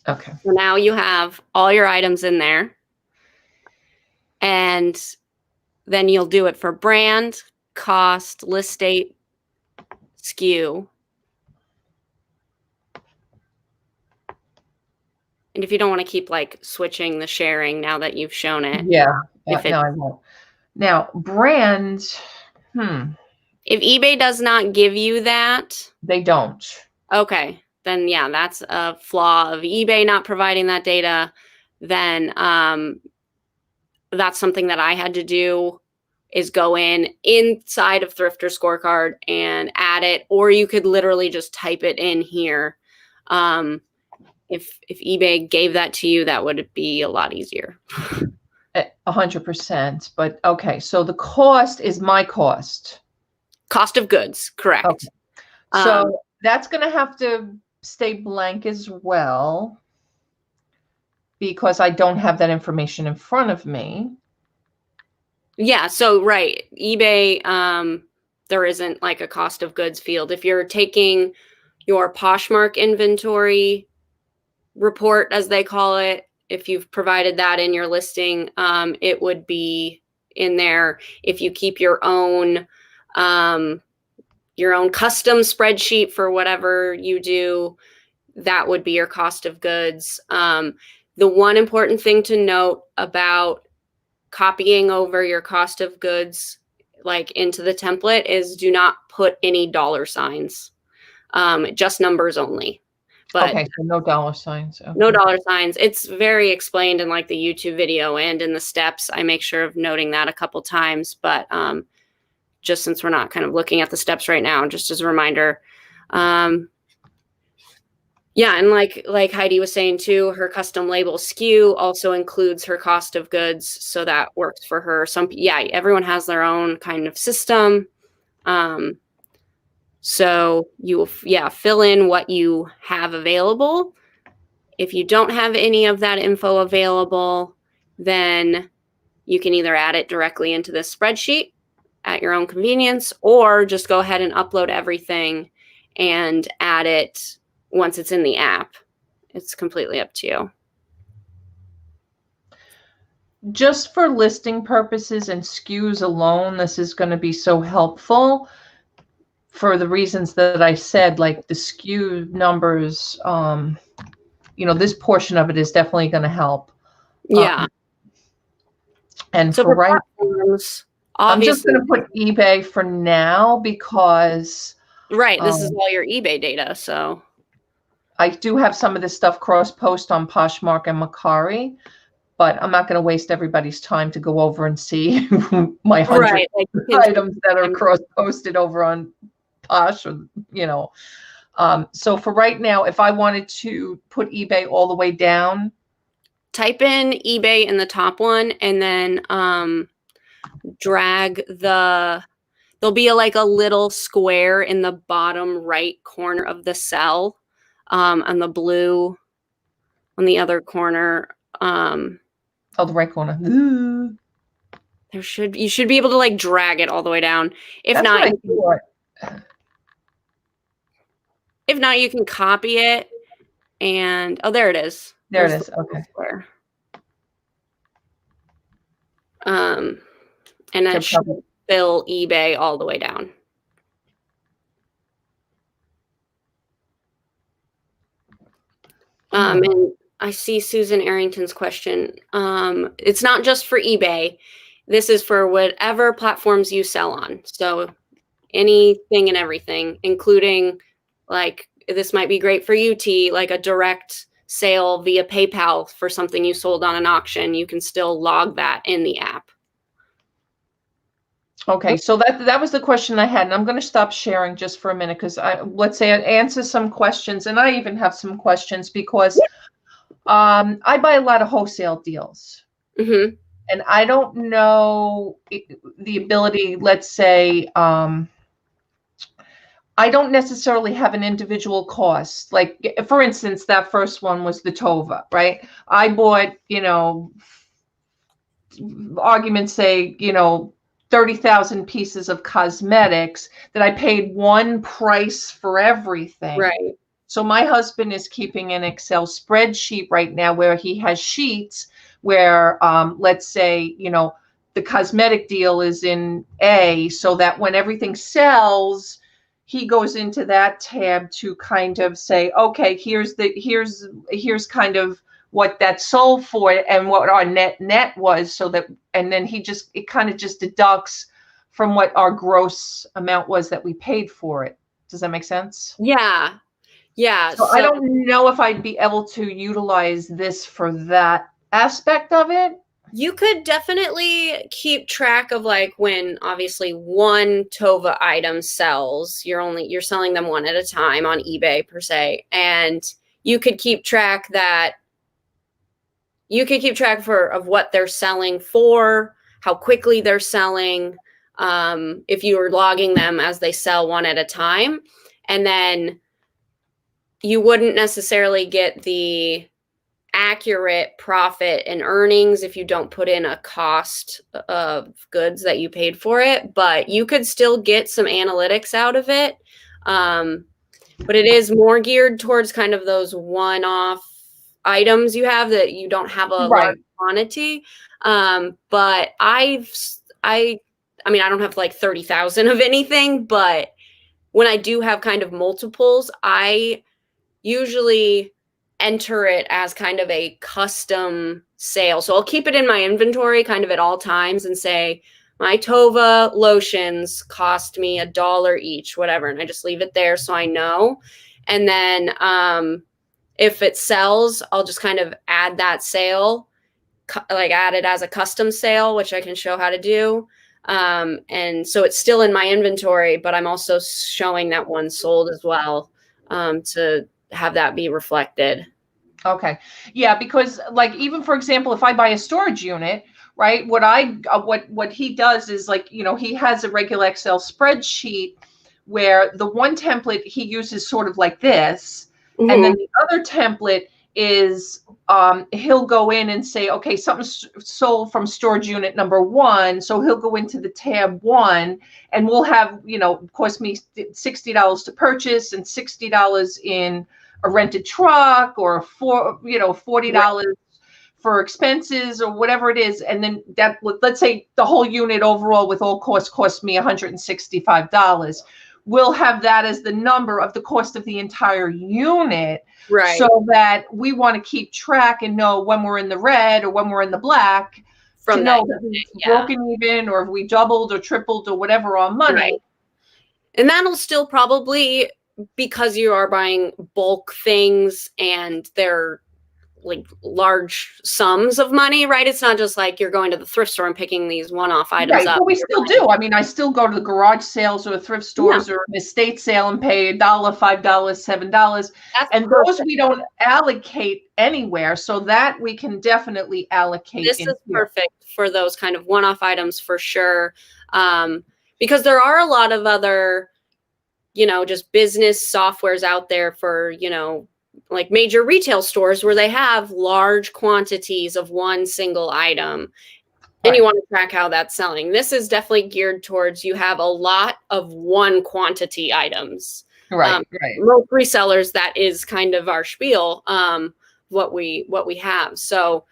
Okay. So now you have all your items in there. And then you'll do it for brand, cost, list date, SKU. And if you don't want to keep like switching the sharing now that you've shown it. Yeah. No, I won't. Now, brand, If eBay does not give you that. They don't. Okay. Then, yeah, that's a flaw of eBay not providing that data. Then that's something that I had to do, is go inside of Thrifters Scorecard and add it, or you could literally just type it in here. If eBay gave that to you, that would be a lot easier. 100%. But okay, so the cost is my cost. Cost of goods, correct. Okay. So that's going to have to stay blank as well, because I don't have that information in front of me. Yeah, so right, eBay, there isn't like a cost of goods field. If you're taking your Poshmark inventory report, as they call it, if you've provided that in your listing, it would be in there. If you keep your own custom spreadsheet for whatever you do, that would be your cost of goods. The one important thing to note about copying over your cost of goods like into the template is do not put any dollar signs, just numbers only. But okay, so no dollar signs. Okay. No dollar signs. It's very explained in like the YouTube video and in the steps. I make sure of noting that a couple times, but just since we're not kind of looking at the steps right now, just as a reminder. Yeah, and like Heidi was saying too, her custom label SKU also includes her cost of goods, so that works for her. Everyone has their own kind of system. So you will, fill in what you have available. If you don't have any of that info available, then you can either add it directly into this spreadsheet at your own convenience, or just go ahead and upload everything and add it once it's in the app. It's completely up to you. Just for listing purposes and SKUs alone, this is going to be so helpful for the reasons that I said, like the SKU numbers, this portion of it is definitely going to help. Yeah. And so for right, I'm just going to put eBay for now, because this is all your eBay data. So I do have some of this stuff cross-post on Poshmark and Mercari, but I'm not going to waste everybody's time to go over and see my 100 items that are cross-posted over on Posh, or, so for right now, if I wanted to put eBay all the way down, type in eBay in the top one, and then drag there'll be a little square in the bottom right corner of the cell, on the blue on the other corner. The right corner. You should be able to drag it all the way down. If not, you can copy it, and there it is. There it is. Okay. Square. And that should fill eBay all the way down. And I see Susan Arrington's question. It's not just for eBay. This is for whatever platforms you sell on. So anything and everything, including like, this might be great for you, T, like a direct sale via PayPal for something you sold on an auction. You can still log that in the app. Okay, so that was the question I had, and I'm going to stop sharing just for a minute because let's say I answer some questions, and I even have some questions because I buy a lot of wholesale deals, Mm-hmm. and I don't know the ability. Let's say I don't necessarily have an individual cost. Like for instance, that first one was the Tova, right? I bought, arguments say, 30,000 pieces of cosmetics that I paid one price for everything. Right. So my husband is keeping an Excel spreadsheet right now where he has sheets where, let's say, the cosmetic deal is in A, so that when everything sells, he goes into that tab to kind of say, okay, here's kind of what that sold for and what our net was, so that, and then it kind of just deducts from what our gross amount was that we paid for it. Does that make sense? Yeah. Yeah. So I don't know if I'd be able to utilize this for that aspect of it. You could definitely keep track of like when obviously one Tova item sells, you're selling them one at a time on eBay per se. And you could keep track of what they're selling for, how quickly they're selling, if you were logging them as they sell one at a time. And then you wouldn't necessarily get the accurate profit and earnings if you don't put in a cost of goods that you paid for it, but you could still get some analytics out of it. But it is more geared towards kind of those one-off items you have that you don't have a large quantity. But I mean, I don't have like 30,000 of anything, but when I do have kind of multiples, I usually enter it as kind of a custom sale. So I'll keep it in my inventory kind of at all times and say, my Tova lotions cost me $1 each, whatever. And I just leave it there so I know. And then if it sells, I'll just kind of add that sale, like add it as a custom sale, which I can show how to do. And so it's still in my inventory, but I'm also showing that one sold as well, to have that be reflected. Okay. Yeah, because like, even for example, if I buy a storage unit, right, what he does is like, he has a regular Excel spreadsheet where the one template he uses sort of like this, and then the other template is he'll go in and say, okay, something's sold from storage unit number 1. So he'll go into the tab 1 and we'll have, cost me $60 to purchase and $60 in a rented truck, or $40 for expenses or whatever it is. And then that, let's say the whole unit overall with all costs cost me $165. We'll have that as the number of the cost of the entire unit. Right. So that we want to keep track and know when we're in the red or when we're in the black, to know that we've broken even, or if we doubled or tripled or whatever on money. Right. And that'll still probably, because you are buying bulk things and they're like large sums of money, right? It's not just like you're going to the thrift store and picking these one-off items up. But we still do. I mean, I still go to the garage sales or thrift stores or an estate sale and pay $1, $5, $7. And those we don't allocate anywhere, so that we can definitely allocate. This is perfect for those kind of one-off items for sure. Because there are a lot of other, just business softwares out there for, like major retail stores where they have large quantities of one single item, and you want to track how that's selling. This is definitely geared towards, you have a lot of one quantity items. Right. Most resellers, that is kind of our spiel, what we have. So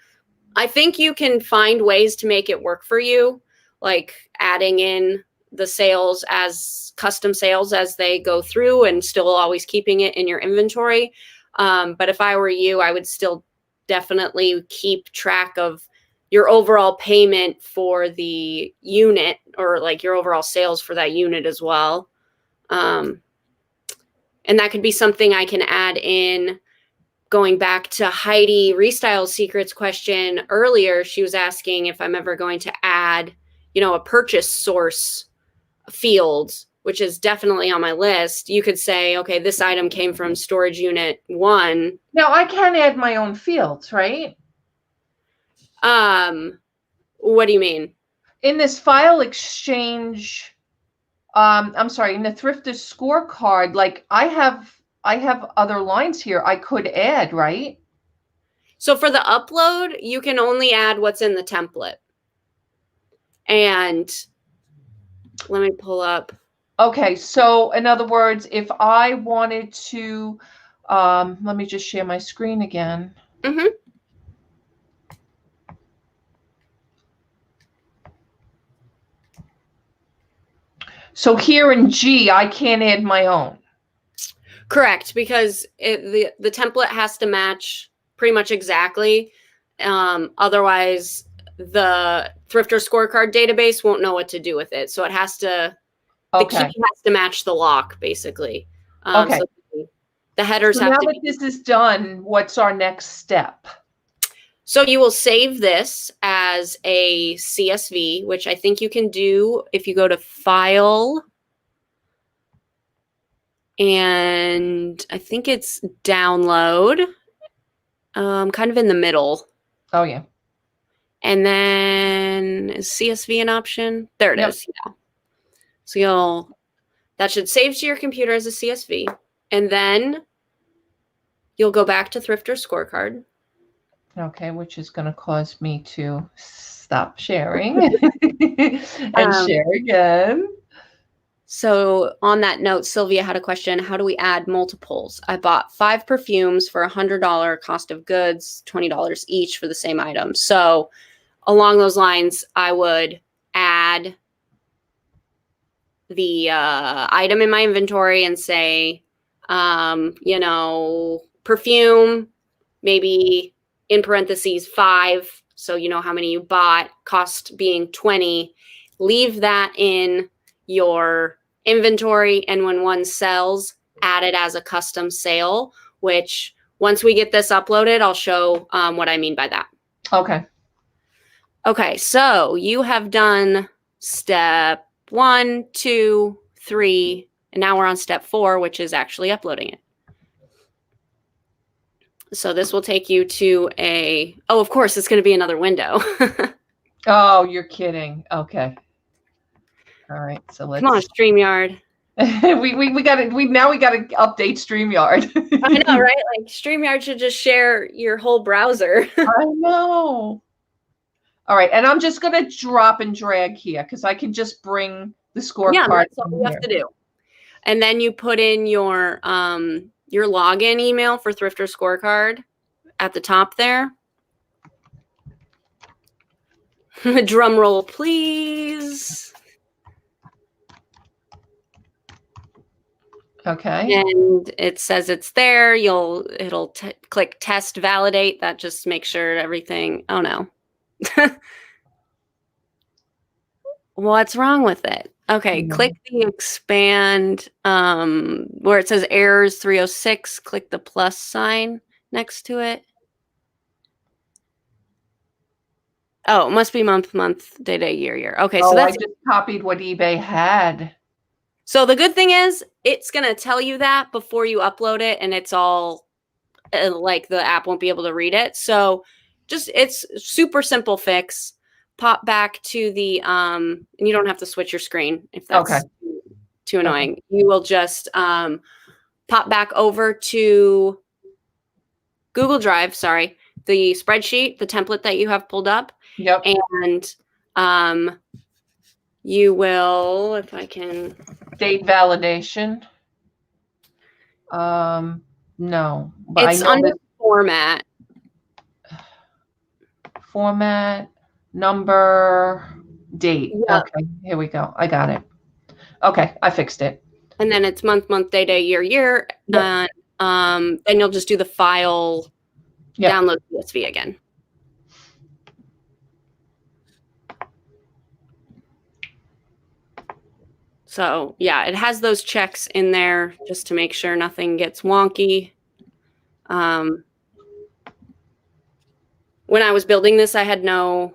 I think you can find ways to make it work for you, like adding in the sales as custom sales as they go through and still always keeping it in your inventory. But if I were you, I would still definitely keep track of your overall payment for the unit, or like your overall sales for that unit as well. And that could be something I can add in. Going back to Heidi Restyle Secrets question earlier, she was asking if I'm ever going to add, a purchase source field, which is definitely on my list. You could say, okay, this item came from storage unit 1. Now I can add my own fields, right? What do you mean? In this file exchange, I'm sorry, in the Thrifters Scorecard, like I have other lines here I could add, right? So for the upload, you can only add what's in the template. And let me pull up. Okay, so in other words, if I wanted to, let me just share my screen again. Mm-hmm. So here in G, I can't add my own. Correct, because the template has to match pretty much exactly. Otherwise, the Thrifters Scorecard database won't know what to do with it. So it has to, the key has to match the lock, basically. Okay. So the headers so have now to that this is done, what's our next step? So you will save this as a CSV, which I think you can do if you go to File, and I think it's Download, kind of in the middle. Oh, yeah. And then is CSV an option? There it is. Yeah. So that should save to your computer as a CSV. And then you'll go back to Thrifters Scorecard. Okay, which is going to cause me to stop sharing and share again. So on that note, Sylvia had a question. How do we add multiples? I bought 5 perfumes for $100 cost of goods, $20 each for the same item. So along those lines, I would add the item in my inventory and say, perfume, maybe in parentheses 5. So you know how many you bought, cost being 20. Leave that in your inventory, and when one sells, add it as a custom sale, which once we get this uploaded, I'll show what I mean by that. Okay. Okay, so you have done step 1, 2, 3, and now we're on step 4, which is actually uploading it. So this will take you to of course, it's going to be another window. Oh, you're kidding. Okay. All right. So let's. Come on, StreamYard. we got to update StreamYard. I know, right? Like StreamYard should just share your whole browser. I know. All right, and I'm just going to drop and drag here because I can just bring the scorecard. Yeah, that's all we have to do. And then you put in your login email for Thrifters Scorecard at the top there. Drum roll, please. Okay. And it says it's there. It'll click test validate. That just makes sure everything. Oh no. What's wrong with it? Okay, click the expand where it says errors 306. Click the plus sign next to it. Oh, it must be month, day, year. Okay, so that's. I just copied what eBay had. So the good thing is it's going to tell you that before you upload it, and it's all like the app won't be able to read it. So it's super simple fix. Pop back to the, and you don't have to switch your screen if that's too annoying. Okay. You will just pop back over to Google Drive, the spreadsheet, the template that you have pulled up. Yep. And you will, if I can. Date validation. No. But it's under format. Format, number, date. Yep. Okay, here we go. I got it. Okay, I fixed it. And then it's month, day, year. Yep. And then you'll just do the file, download CSV again. So yeah, it has those checks in there just to make sure nothing gets wonky. When I was building this, I had no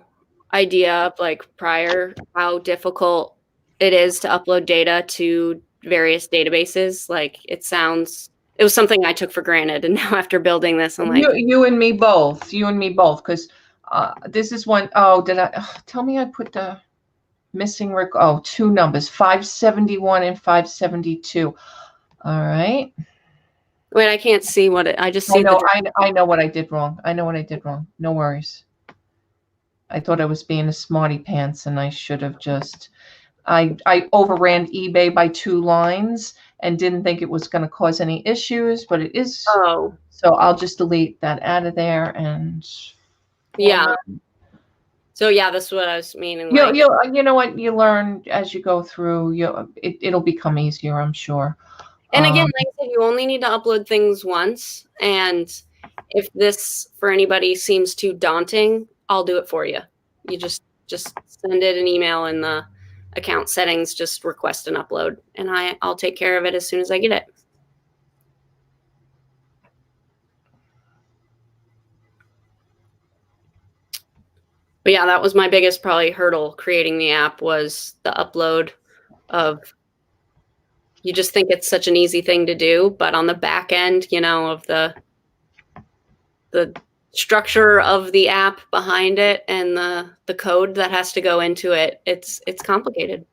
idea of like prior how difficult it is to upload data to various databases. Like it was something I took for granted. And now after building this, I'm like, you and me both, because this is one, tell me I put the missing, two numbers, 571 and 572. All right. wait, I can't see I just see I know what I did wrong. No worries. I thought I was being a smarty pants and I should have I overran eBay by 2 lines and didn't think it was going to cause any issues, but it is. Oh. So I'll just delete that out of there and. Yeah. So yeah, that's what I was meaning. You know what, you learn as you go through. It'll become easier, I'm sure. And again, like I said, you only need to upload things once. And if this for anybody seems too daunting, I'll do it for you. You just send it an email in the account settings, just request an upload, and I'll take care of it as soon as I get it. But yeah, that was my biggest probably hurdle creating the app, was the upload of, you just think it's such an easy thing to do, but on the back end, of the structure of the app behind it and the code that has to go into it, it's complicated.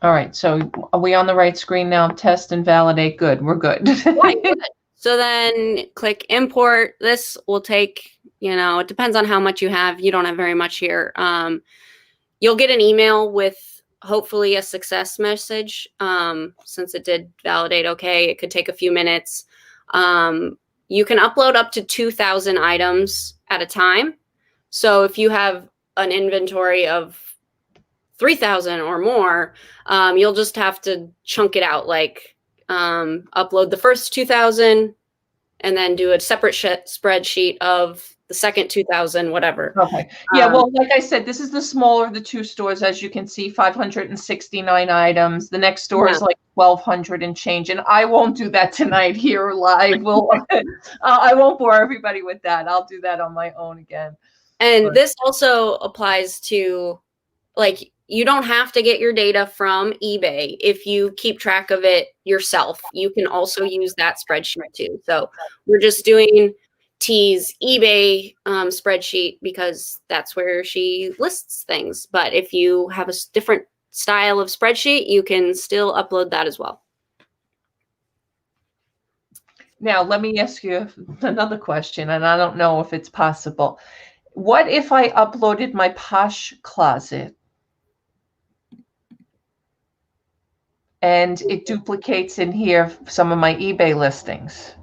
All right, so are we on the right screen now? Test and validate. Good, we're good. Right, good. So then click import. This will take, it depends on how much you have. You don't have very much here. You'll get an email with hopefully a success message. Since it did validate okay, it could take a few minutes. You can upload up to 2,000 items at a time. So if you have an inventory of 3,000 or more, you'll just have to chunk it out, like upload the first 2,000 and then do a separate spreadsheet of the second 2,000, whatever. Okay. Yeah, well, like I said, this is the smaller of the 2 stores. As you can see, 569 items. The next store is like 1,200 and change. And I won't do that tonight here live. I won't bore everybody with that. I'll do that on my own again. And this also applies to, like, you don't have to get your data from eBay. If you keep track of it yourself, you can also use that spreadsheet too. So we're just doing T's eBay spreadsheet because that's where she lists things. But if you have a different style of spreadsheet, you can still upload that as well. Now, let me ask you another question, and I don't know if it's possible. What if I uploaded my Posh closet and it duplicates in here some of my eBay listings?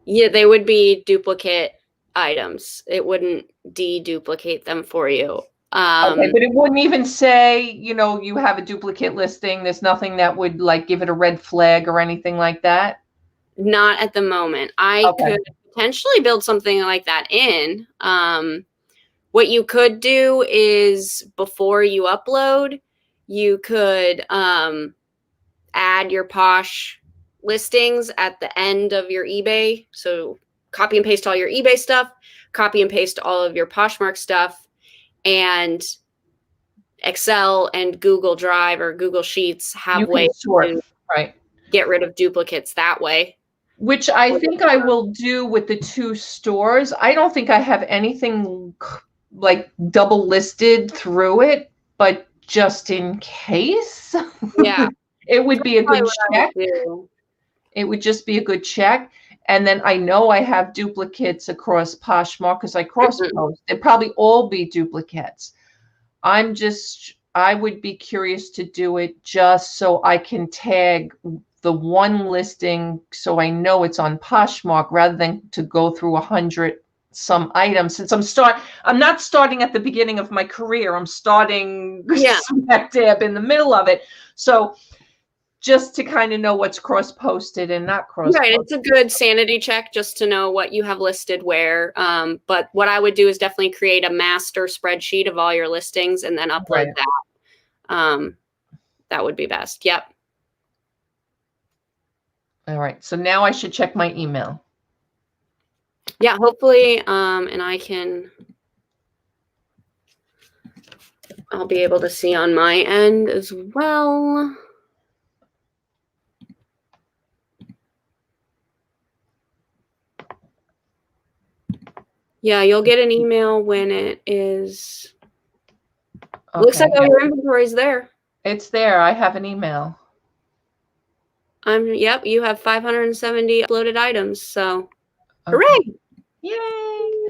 Yeah, they would be duplicate items. It wouldn't deduplicate them for you. Okay, but it wouldn't even say, you have a duplicate listing. There's nothing that would like give it a red flag or anything like that? Not at the moment. I could potentially build something like that in. What you could do is before you upload, you could add your Posh listings at the end of your eBay. So copy and paste all your eBay stuff, copy and paste all of your Poshmark stuff, and Excel and Google Drive or Google Sheets have ways to get rid of duplicates that way. Which I think I will do with the 2 stores. I don't think I have anything like double listed through it, but just in case. Yeah. It would be a good check. It would just be a good check. And then I know I have duplicates across Poshmark because I cross-post. They'd probably all be duplicates. I would be curious to do it just so I can tag the one listing so I know it's on Poshmark rather than to go through 100 some items. Since I'm not starting at the beginning of my career. I'm starting smack dab in the middle of it. So just to kind of know what's cross-posted and not cross-posted. Right, it's a good sanity check just to know what you have listed where. But what I would do is definitely create a master spreadsheet of all your listings and then upload that. that would be best. Yep. All right. So now I should check my email. Yeah, hopefully, and I'll be able to see on my end as well. Yeah, you'll get an email when it is. Okay. Looks like all your inventory is there. It's there. I have an email. Yep, you have 570 uploaded items. So, Okay. hooray! Yay!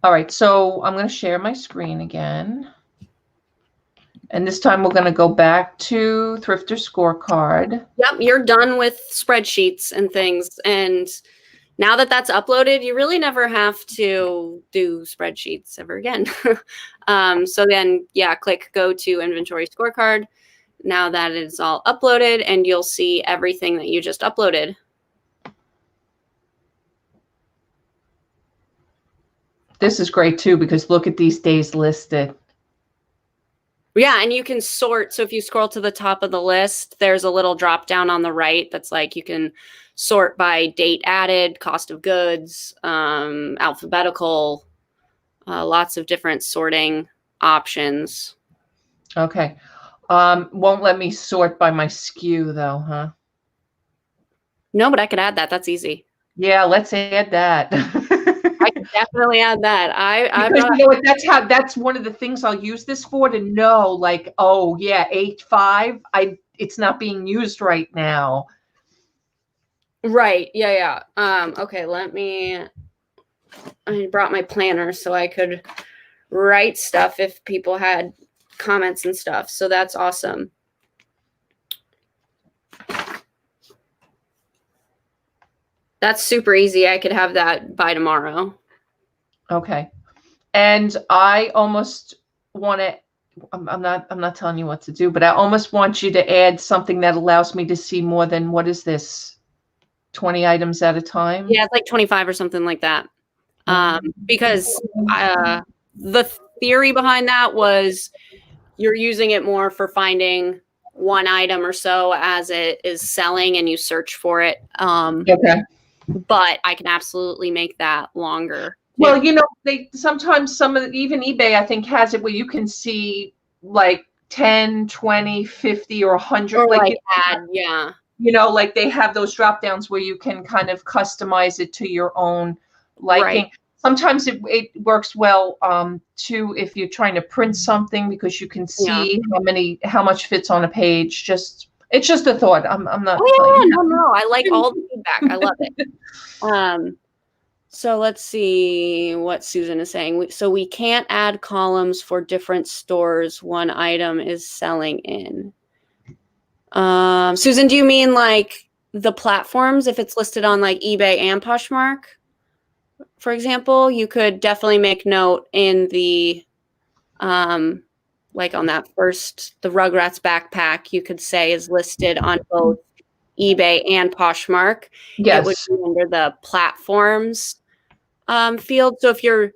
All right, so I'm going to share my screen again. And this time we're going to go back to Thrifters Scorecard. Yep, you're done with spreadsheets and things. And now that that's uploaded, you really never have to do spreadsheets ever again. So then, yeah, click go to inventory scorecard. Now that it's all uploaded, and you'll see everything that you just uploaded. This is great too, because look at these days listed. Yeah, and you can sort. So if you scroll to the top of the list, there's a little drop down on the right that's like you can sort by date added, cost of goods, alphabetical, lots of different sorting options. Okay. Won't let me sort by my SKU though, huh? No, but I could add that. That's easy. Yeah, let's add that. I can definitely add that. Because you know what, that's one of the things I'll use this for, to know, like, oh yeah, 8.5, it's not being used right now. Right. Yeah. Okay, I brought my planner so I could write stuff if people had comments and stuff. So that's awesome. That's super easy. I could have that by tomorrow. Okay. And I almost want to, I'm not telling you what to do, but I almost want you to add something that allows me to see more than, what is this, 20 items at a time? Yeah, it's like 25 or something like that. Because the theory behind that was you're using it more for finding one item or so as it is selling and you search for it. Okay. But I can absolutely make that longer. Well, you know, sometimes even eBay, I think, has it where you can see like 10, 20, 50, or 100. Or like add, yeah. You know, like they have those drop downs where you can kind of customize it to your own liking. Right. Sometimes it works well too if you're trying to print something, because you can see how much fits on a page. It's just a thought. I'm not. Oh yeah, no. I like all the feedback. I love it. So let's see what Susan is saying. So we can't add columns for different stores one item is selling in. Susan, do you mean like the platforms? If it's listed on like eBay and Poshmark, for example, you could definitely make note in the, like on that first, the Rugrats backpack, you could say is listed on both eBay and Poshmark. Yes. It would be under the platforms field. So if you're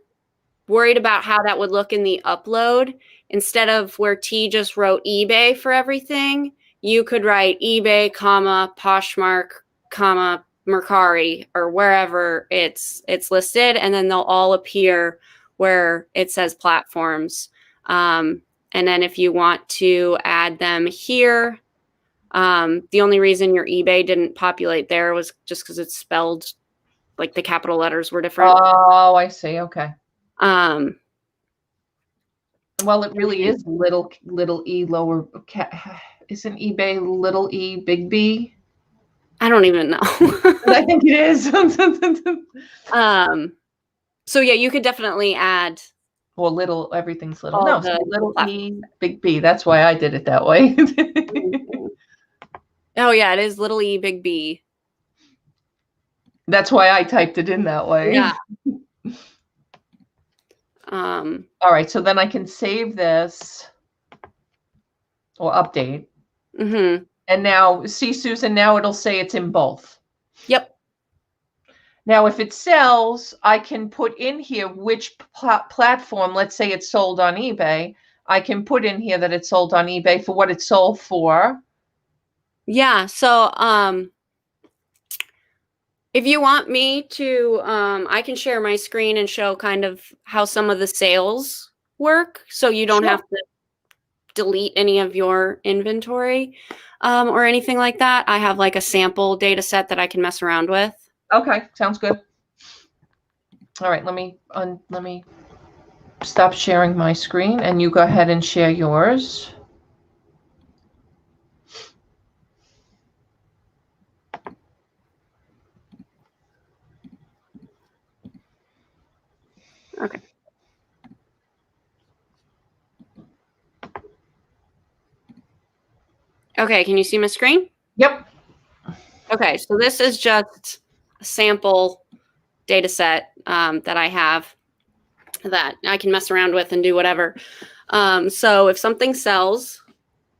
worried about how that would look in the upload, instead of where T just wrote eBay for everything, you could write eBay, comma, Poshmark, comma, Mercari, or wherever it's listed, and then they'll all appear where it says platforms. And then if you want to add them here, the only reason your eBay didn't populate there was just because it's spelled like the capital letters were different. Oh, I see. Okay. Well, it really is little e lower. Isn't eBay little e big B? I don't even know. I think it is. So yeah, you could definitely add. Well, little, everything's little. No, so little e big B. That's why I did it that way. Oh yeah, it is little e big B. That's why I typed it in that way. Yeah. All right, so then I can save this or update. Mm-hmm. And now, see, Susan, now it'll say it's in both. Yep. Now, if it sells, I can put in here which platform. Let's say it's sold on eBay. I can put in here that it's sold on eBay for what it's sold for. Yeah. So if you want me to, I can share my screen and show kind of how some of the sales work, so you don't have to delete any of your inventory or anything like that. I have like a sample data set that I can mess around with. Okay, sounds good. All right, let me stop sharing my screen and you go ahead and share yours. Okay. Okay, can you see my screen? Yep. Okay, so this is just a sample data set that I have that I can mess around with and do whatever. So if something sells,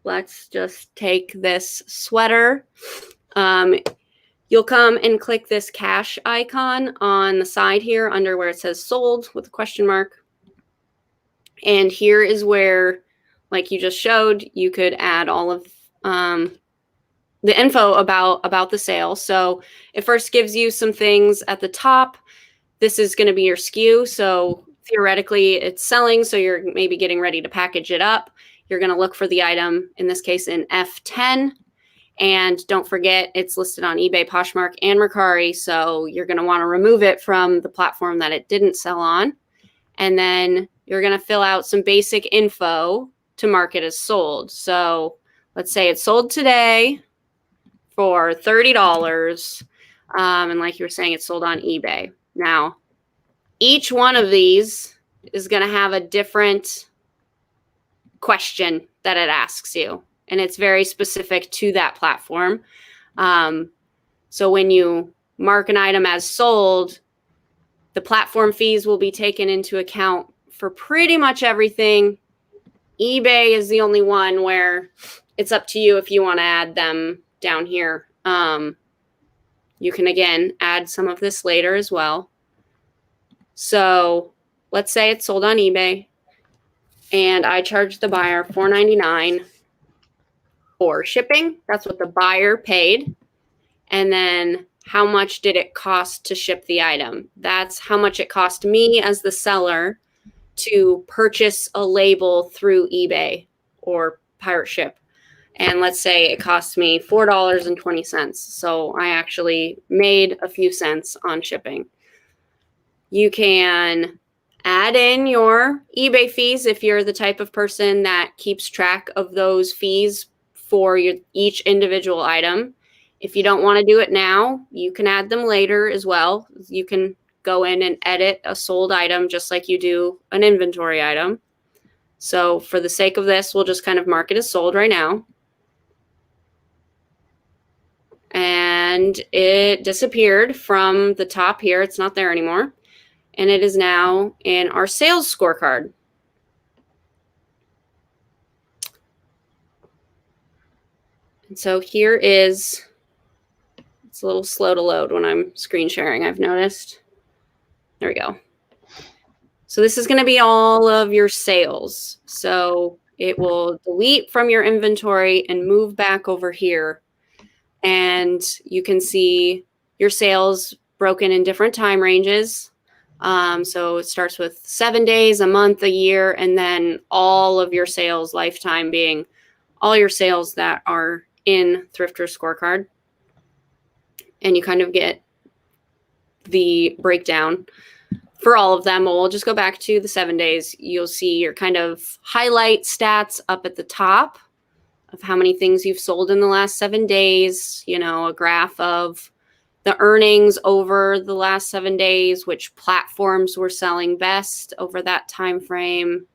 let's just take this sweater. You'll come and click this cash icon on the side here under where it says sold with a question mark. And here is where, like you just showed, you could add all of the info about the sale. So it first gives you some things at the top. This is going to be your SKU. So theoretically it's selling. So you're maybe getting ready to package it up. You're going to look for the item, in this case in F10. And don't forget, it's listed on eBay, Poshmark, and Mercari. So you're going to want to remove it from the platform that it didn't sell on. And then you're going to fill out some basic info to mark it as sold. So let's say it's sold today for $30. And like you were saying, it's sold on eBay. Now, each one of these is going to have a different question that it asks you. And it's very specific to that platform. So when you mark an item as sold, the platform fees will be taken into account for pretty much everything. eBay is the only one where it's up to you if you want to add them down here. You can, again, add some of this later as well. So let's say it's sold on eBay and I charge the buyer $4.99 for shipping. That's what the buyer paid. And then how much did it cost to ship the item? That's how much it cost me as the seller to purchase a label through eBay or Pirate Ship. And let's say it cost me $4.20. So I actually made a few cents on shipping. You can add in your eBay fees if you're the type of person that keeps track of those fees for each individual item. If you don't want to do it now, you can add them later as well. You can go in and edit a sold item just like you do an inventory item. So for the sake of this, we'll just kind of mark it as sold right now. And it disappeared from the top here. It's not there anymore. And it is now in our sales scorecard. And so here is, it's a little slow to load when I'm screen sharing, I've noticed. There we go. So this is going to be all of your sales. So it will delete from your inventory and move back over here. And you can see your sales broken in different time ranges. So it starts with 7 days, a month, a year, and then all of your sales lifetime being all your sales that are in Thrifters Scorecard. And you kind of get the breakdown for all of them. We'll just go back to the 7 days. You'll see your kind of highlight stats up at the top of how many things you've sold in the last 7 days, you know, a graph of the earnings over the last 7 days, which platforms were selling best over that time frame.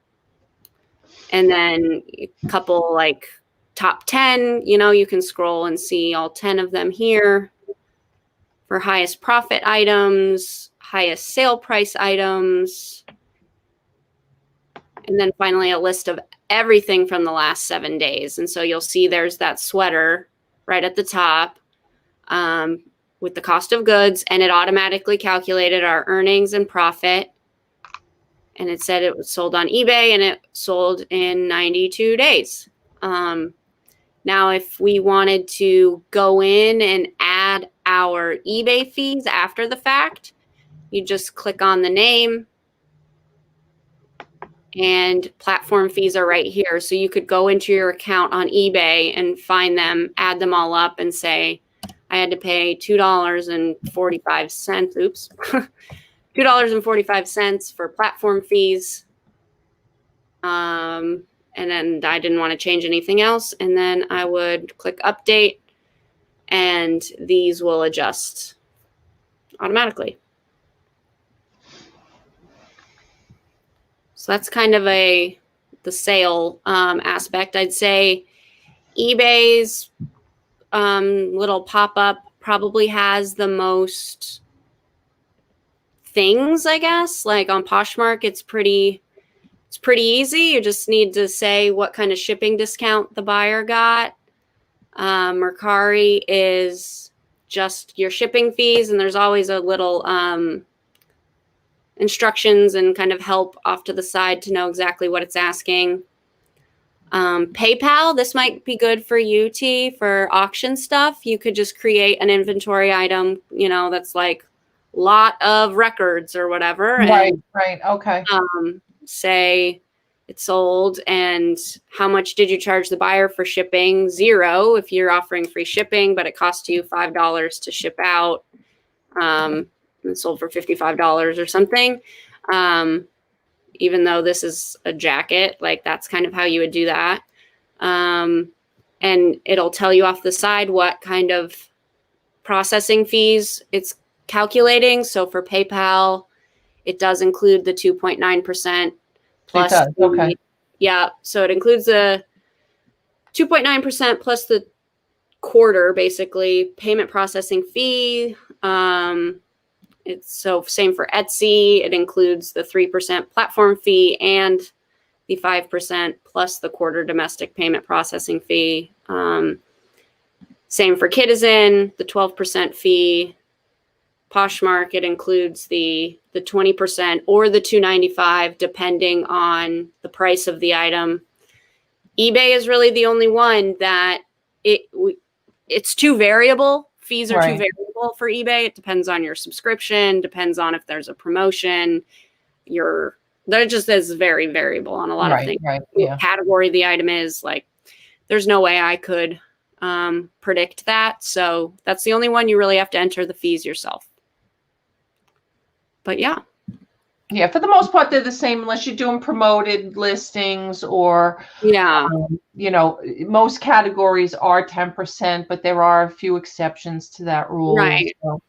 And then a couple like top 10, you know, you can scroll and see all 10 of them here for highest profit items, highest sale price items, and then finally a list of everything from the last 7 days. And so you'll see there's that sweater right at the top with the cost of goods, and it automatically calculated our earnings and profit and it said it was sold on eBay and it sold in 92 days. Now, if we wanted to go in and add our eBay fees after the fact, you just click on the name and platform fees are right here. So you could go into your account on eBay and find them, add them all up and say, I had to pay $2.45. Oops. $2.45 for platform fees. And then I didn't want to change anything else. And then I would click update and these will adjust automatically. So that's kind of the sale aspect. I'd say eBay's little pop-up probably has the most things, I guess. Like on Poshmark, it's pretty easy. You just need to say what kind of shipping discount the buyer got. Mercari is just your shipping fees, and there's always a little instructions and kind of help off to the side to know exactly what it's asking. PayPal, this might be good for you, T, for auction stuff. You could just create an inventory item, that's like lot of records or whatever. Right. Okay. Say it sold and how much did you charge the buyer for shipping? 0 if you're offering free shipping, but it cost you $5 to ship out. It sold for $55 or something. Even though this is a jacket, like that's kind of how you would do that. And it'll tell you off the side what kind of processing fees it's calculating. So for PayPal, it does include the 2.9% plus. It does. Okay. Yeah. So it includes the 2.9% plus the quarter, basically, payment processing fee. It's so same for Etsy. It includes the 3% platform fee and the 5% plus the quarter domestic payment processing fee. Same for Citizen, the 12% fee. Poshmark, it includes the 20% or the $2.95 depending on the price of the item. eBay is really the only one that it's too variable. Fees are too variable for eBay. It depends on your subscription, depends on if there's a promotion. They're just as very variable on a lot of things. Right. Yeah. Category the item is, like, there's no way I could predict that. So that's the only one you really have to enter the fees yourself. But yeah. Yeah, for the most part, they're the same unless you're doing promoted listings or, most categories are 10%, but there are a few exceptions to that rule. Right. So.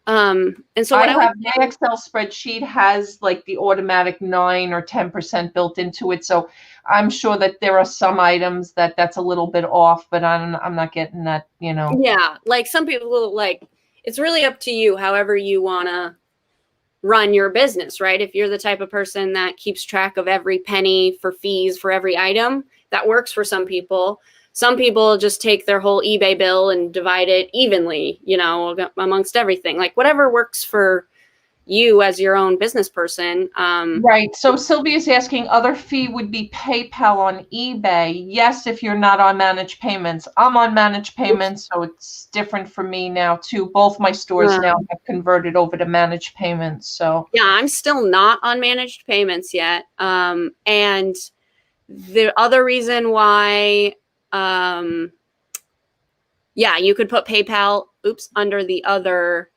And so what my Excel spreadsheet has like the automatic 9 or 10% built into it. So I'm sure that there are some items that's a little bit off, but I'm not getting that, Yeah, like some people it's really up to you, however you want to run your business, right? If you're the type of person that keeps track of every penny for fees for every item, that works for some people. Some people just take their whole eBay bill and divide it evenly, amongst everything. Like whatever works for you as your own business person. Right. So Sylvia's asking, other fee would be PayPal on eBay. Yes, if you're not on managed payments. I'm on managed payments, so it's different for me now too. Both my stores now have converted over to managed payments. So yeah, I'm still not on managed payments yet. And the other reason why, you could put PayPal, under the other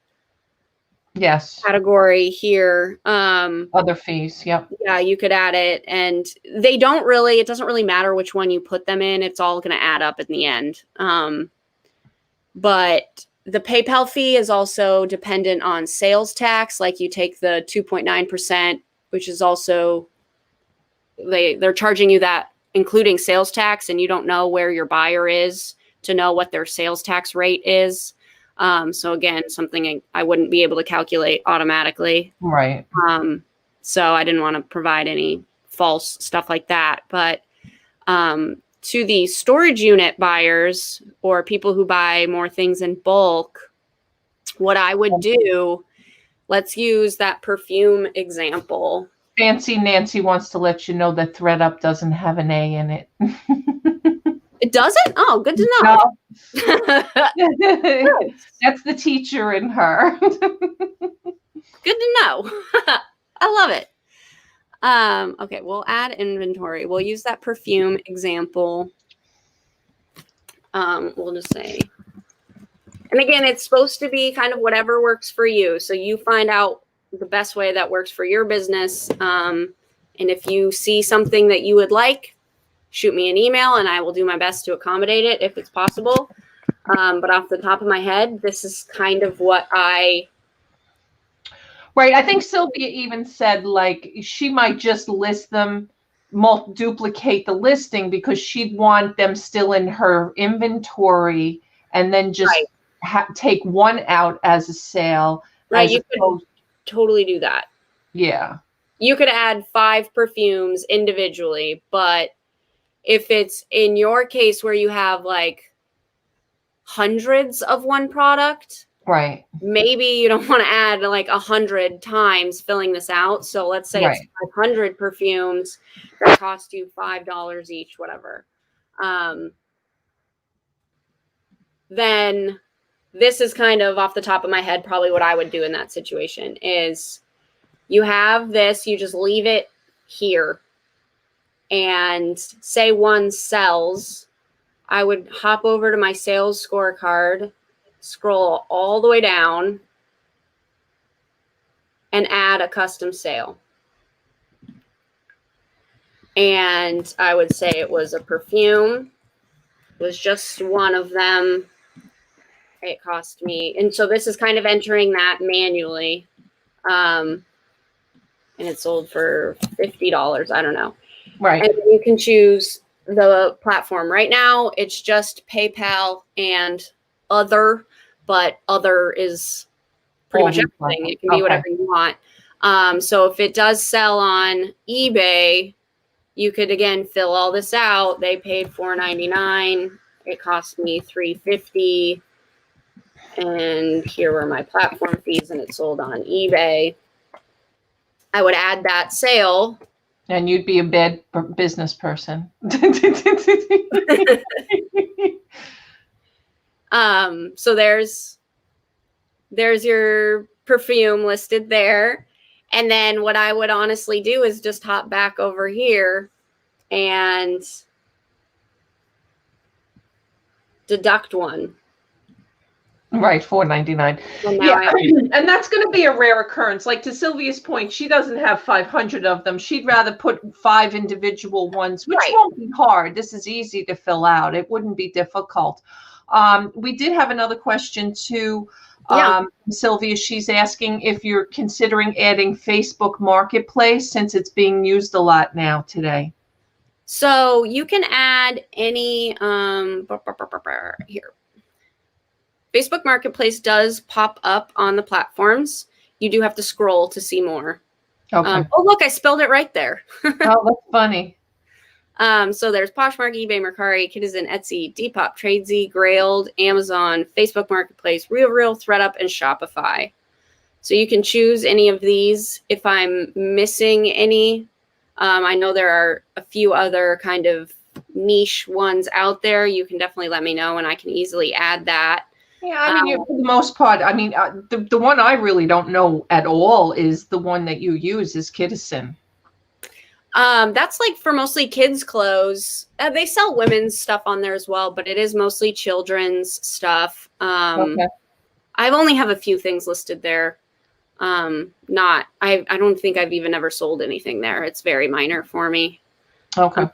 category here. Other fees. Yep. Yeah, you could add it, and it doesn't really matter which one you put them in. It's all going to add up in the end. But the PayPal fee is also dependent on sales tax. Like you take the 2.9%, which is also, they're charging you that including sales tax, and you don't know where your buyer is to know what their sales tax rate is. So again, something I wouldn't be able to calculate automatically. Right. So I didn't want to provide any false stuff like that. But to the storage unit buyers or people who buy more things in bulk, what I would do, let's use that perfume example. Fancy Nancy wants to let you know that ThreadUp doesn't have an A in it. It doesn't? Oh, good to know. No. That's the teacher in her. Good to know. I love it. Okay, we'll add inventory. We'll use that perfume example. We'll just say, and again, it's supposed to be kind of whatever works for you. So you find out the best way that works for your business. And if you see something that you would like, shoot me an email and I will do my best to accommodate it if it's possible. But off the top of my head, this is kind of what Right. I think Sylvia even said like she might just list them, duplicate the listing because she'd want them still in her inventory and then just take one out as a sale. Right. You could totally do that. Yeah. You could add 5 perfumes individually, but if it's in your case where you have like hundreds of one product, right, maybe you don't want to add like 100 times filling this out. So let's say it's 500 perfumes that cost you $5 each, whatever. Then this is kind of off the top of my head, probably what I would do in that situation is you have this, you just leave it here. And say one sells, I would hop over to my sales scorecard, scroll all the way down, and add a custom sale. And I would say it was a perfume. It was just one of them. It cost me, and so this is kind of entering that manually. And it sold for $50. I don't know. Right. And you can choose the platform. Right now, it's just PayPal and other, but other is pretty much everything. It can be whatever you want. So if it does sell on eBay, you could, again, fill all this out. They paid $4.99. It cost me $3.50. And here were my platform fees, and it sold on eBay. I would add that sale. And you'd be a bad business person. So there's your perfume listed there. And then what I would honestly do is just hop back over here and deduct one. Right, $4.99. Yeah, and that's going to be a rare occurrence. Like to Sylvia's point, she doesn't have 500 of them. She'd rather put 5 individual ones, which won't be hard. This is easy to fill out. It wouldn't be difficult. We did have another question too. Sylvia, she's asking if you're considering adding Facebook Marketplace since it's being used a lot now today. So you can add any here. Facebook Marketplace does pop up on the platforms. You do have to scroll to see more. Okay. Oh, look, I spelled it right there. Oh, that's funny. So there's Poshmark, eBay, Mercari, Citizen, Etsy, Depop, Tradesy, Grailed, Amazon, Facebook Marketplace, RealReal, ThreadUp, and Shopify. So you can choose any of these. If I'm missing any, I know there are a few other kind of niche ones out there. You can definitely let me know, and I can easily add that. Yeah, I mean, for the most part, I mean, the one I really don't know at all is the one that you use is Citizen. That's like for mostly kids' clothes. They sell women's stuff on there as well, but it is mostly children's stuff. I only have a few things listed there. I don't think I've even ever sold anything there. It's very minor for me. Okay.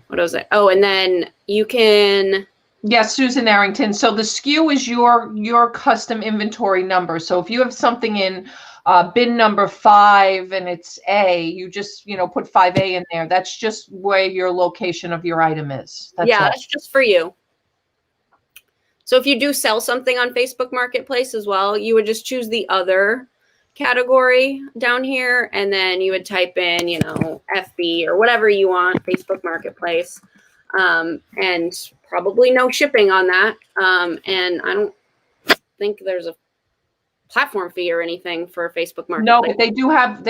What was it? Oh, and then you can. Yes, Susan Arrington. So the SKU is your custom inventory number. So if you have something in bin number 5 and it's A, you just, put 5A in there. That's just where your location of your item is. That's just for you. So if you do sell something on Facebook Marketplace as well, you would just choose the other category down here, and then you would type in, FB or whatever you want, Facebook Marketplace. And probably no shipping on that. And I don't think there's a platform fee or anything for Facebook Marketplace. No, but they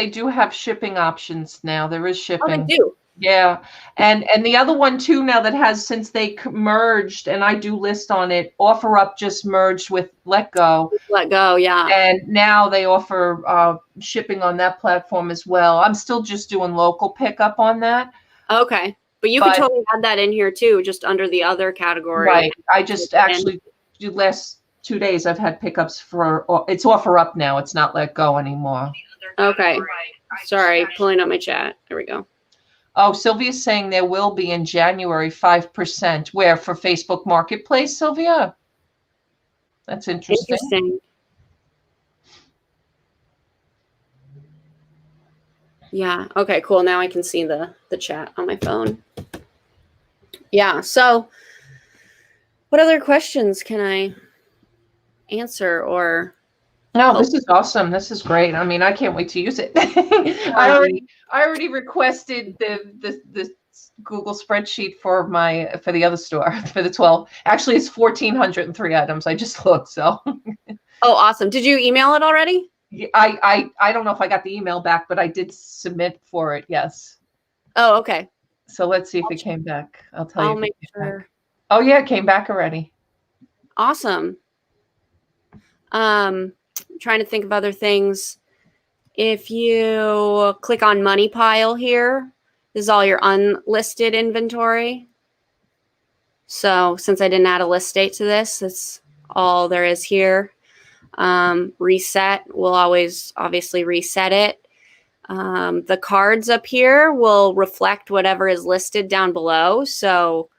do have shipping options now. There is Oh, they shipping. do. Yeah. And the other one too now that has, since they merged, and I do list on it, OfferUp just merged with Let Go. Let Go, yeah. And now they offer shipping on that platform as well. I'm still just doing local pickup on that. Okay. But you could totally add that in here too, just under the other category. Right. I just actually do last 2 days I've had pickups for, it's OfferUp now. It's not Let Go anymore. Okay. Sorry, pulling up my chat. There we go. Oh, Sylvia's saying there will be in January 5%. Where, for Facebook Marketplace, Sylvia? That's interesting. Interesting. Yeah. Okay, cool. Now I can see the chat on my phone. Yeah. So what other questions can I answer or? No, this is awesome. This is great. I mean, I can't wait to use it. I already requested the Google spreadsheet for the other store for the 12. Actually, it's 1,403 items. I just looked. So. Oh, awesome. Did you email it already? I don't know if I got the email back, but I did submit for it. Yes. Oh, okay. So let's see if it came back. I'll tell you. I'll make sure. Oh yeah, it came back already. Awesome. Trying to think of other things. If you click on Money Pile here, this is all your unlisted inventory. So since I didn't add a list date to this, that's all there is here. Reset, we'll always obviously reset it. The cards up here will reflect whatever is listed down below. So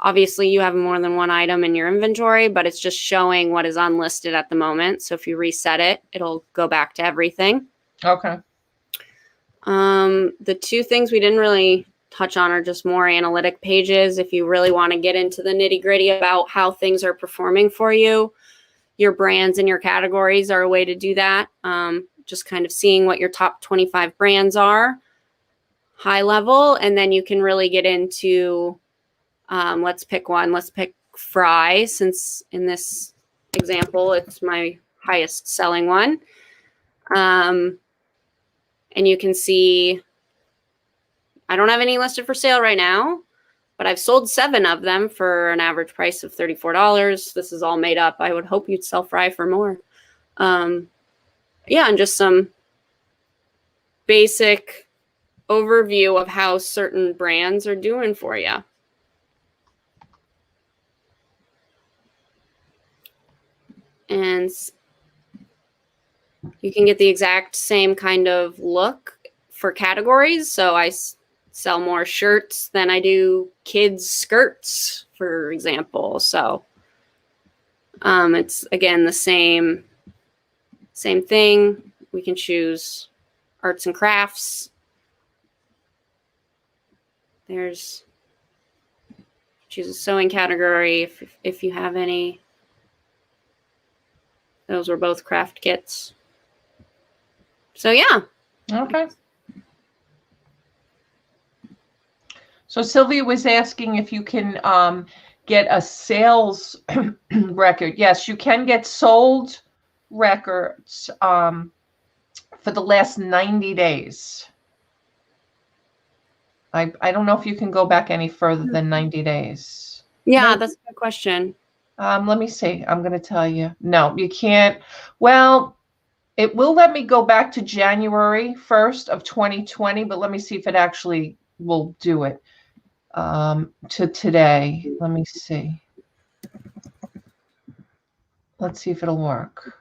obviously you have more than one item in your inventory, but it's just showing what is unlisted at the moment. So if you reset it, it'll go back to everything. Okay. The two things we didn't really touch on are just more analytic pages. If you really want to get into the nitty gritty about how things are performing for you, your brands and your categories are a way to do that. Just kind of seeing what your top 25 brands are, high level, and then you can really get into, let's pick one. Let's pick Fry, since in this example, it's my highest selling one. And you can see, I don't have any listed for sale right now, but I've sold 7 of them for an average price of $34. This is all made up. I would hope you'd sell Fry for more. Yeah, and just some basic overview of how certain brands are doing for you. And you can get the exact same kind of look for categories. So I sell more shirts than I do kids' skirts, for example. So it's, again, the same thing. We can choose arts and crafts. Choose a sewing category if you have any. Those were both craft kits. So yeah. Okay. So Sylvia was asking if you can get a sales record. Yes, you can get sold records for the last 90 days. I don't know if you can go back any further than 90 days. Yeah, that's a good question. Let me see. I'm going to tell you. No, you can't. Well, it will let me go back to January 1st of 2020, but let me see if it actually will do it to today. Let me see. Let's see if it'll work.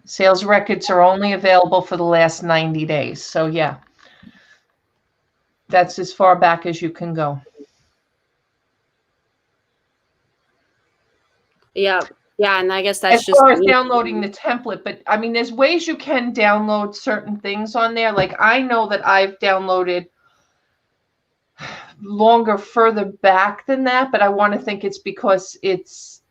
Sales records are only available for the last 90 days. So yeah, that's as far back as you can go. Yeah. Yeah, and I guess that's as far as downloading the template, but I mean, there's ways you can download certain things on there. Like I know that I've downloaded longer further back than that, but I want to think it's because it's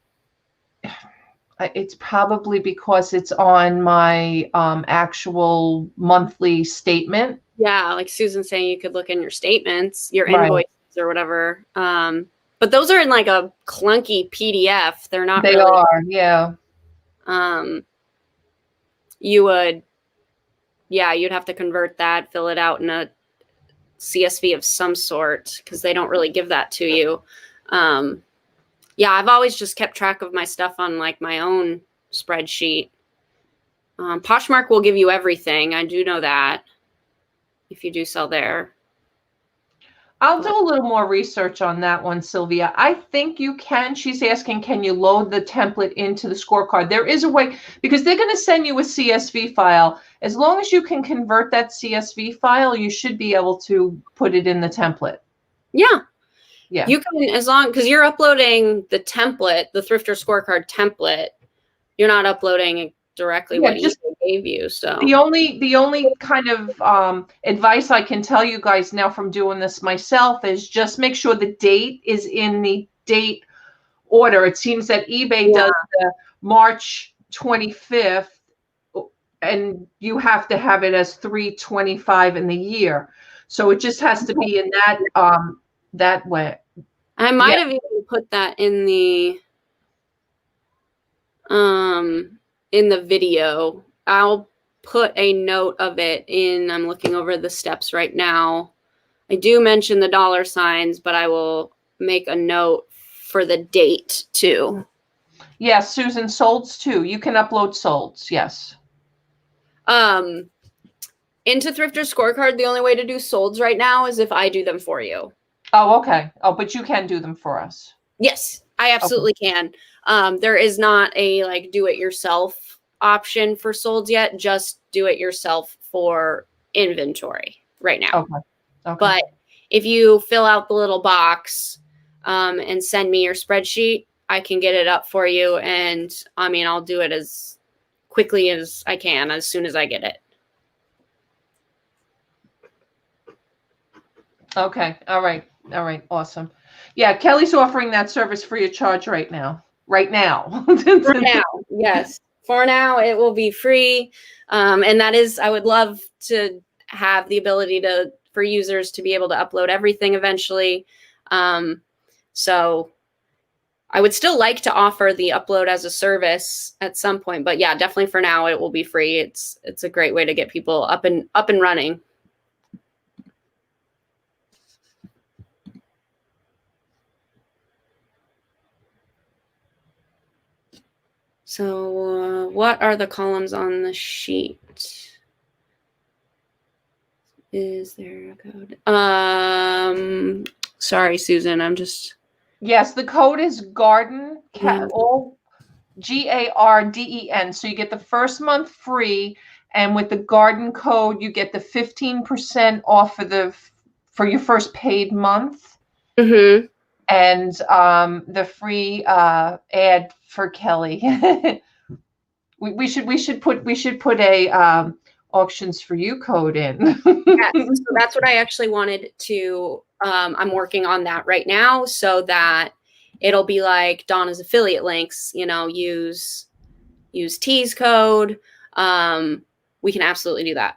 probably because it's on my actual monthly statement. Yeah, like Susan's saying, you could look in your statements, your invoices or whatever. But those are in like a clunky PDF. They're not. They really, are, yeah. you would, yeah, you'd have to convert that, fill it out in a CSV of some sort, because they don't really give that to you. Yeah, I've always just kept track of my stuff on like my own spreadsheet. Poshmark will give you everything. I do know that if you do sell there. I'll do a little more research on that one, Sylvia. I think you can. She's asking, can you load the template into the scorecard? There is a way, because they're going to send you a CSV file. As long as you can convert that CSV file, you should be able to put it in the template. Yeah. Yeah. You can, as long, because you're uploading the template, the Thrifters Scorecard template. You're not uploading directly what eBay gave you. So the only kind of advice I can tell you guys now from doing this myself is just make sure the date is in the date order. It seems that eBay does the March 25th, and you have to have it as 3/25 in the year. So it just has to be in that way. I might have even put that in the video. I'll put a note of it in. I'm looking over the steps right now. I do mention the dollar signs, but I will make a note for the date too. Yes, Susan, solds too. You can upload solds. Yes. Into Thrifters Scorecard, the only way to do solds right now is if I do them for you. Oh, okay. Oh, but you can do them for us. Yes, I absolutely can. There is not a like do it yourself option for solds yet. Just do it yourself for inventory right now. Okay. Okay. But if you fill out the little box and send me your spreadsheet, I can get it up for you. And I mean, I'll do it as quickly as I can, as soon as I get it. Okay. All right. All right. Awesome. Yeah. Kelly's offering that service free of charge right now. Right now. For now. Yes. For now, it will be free. And that is, I would love to have the ability for users to be able to upload everything eventually. So I would still like to offer the upload as a service at some point, but yeah, definitely for now it will be free. It's a great way to get people up and running. So what are the columns on the sheet? Is there a code? Sorry, Susan, I'm just. Yes, the code is Garden, all GARDEN. So you get the first month free, and with the Garden code, you get the 15% off for your first paid month. Mm-hmm. And the free ad for Kelly. we should put a auctions for you code in. Yes, so that's what I actually wanted to. I'm working on that right now, so that it'll be like Donna's affiliate links. You know, use T's code. We can absolutely do that.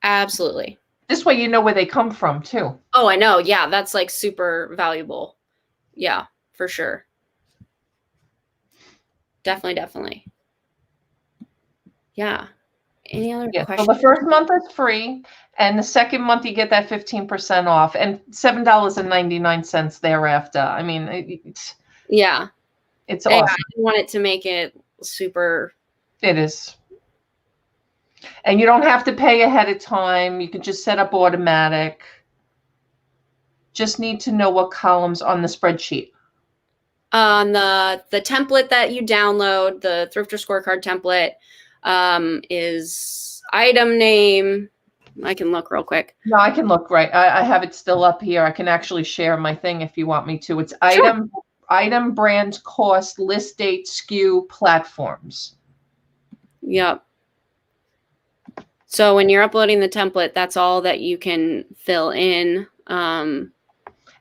Absolutely. This way you know where they come from too. Oh, I know. Yeah, that's like super valuable. Yeah, for sure. Definitely. Yeah. Any other questions? So the first month is free, and the second month you get that 15% off, and $7.99 thereafter. I mean, it's awesome. I wanted to make it super. It is. And you don't have to pay ahead of time. You can just set up automatic. Just need to know what columns on the spreadsheet. On the template that you download, the Thrifters Scorecard template, is item name. I can look real quick. No, I can look right. I have it still up here. I can actually share my thing if you want me to. It's item, brand, cost, list date, SKU, platforms. Yep. So when you're uploading the template, that's all that you can fill in. And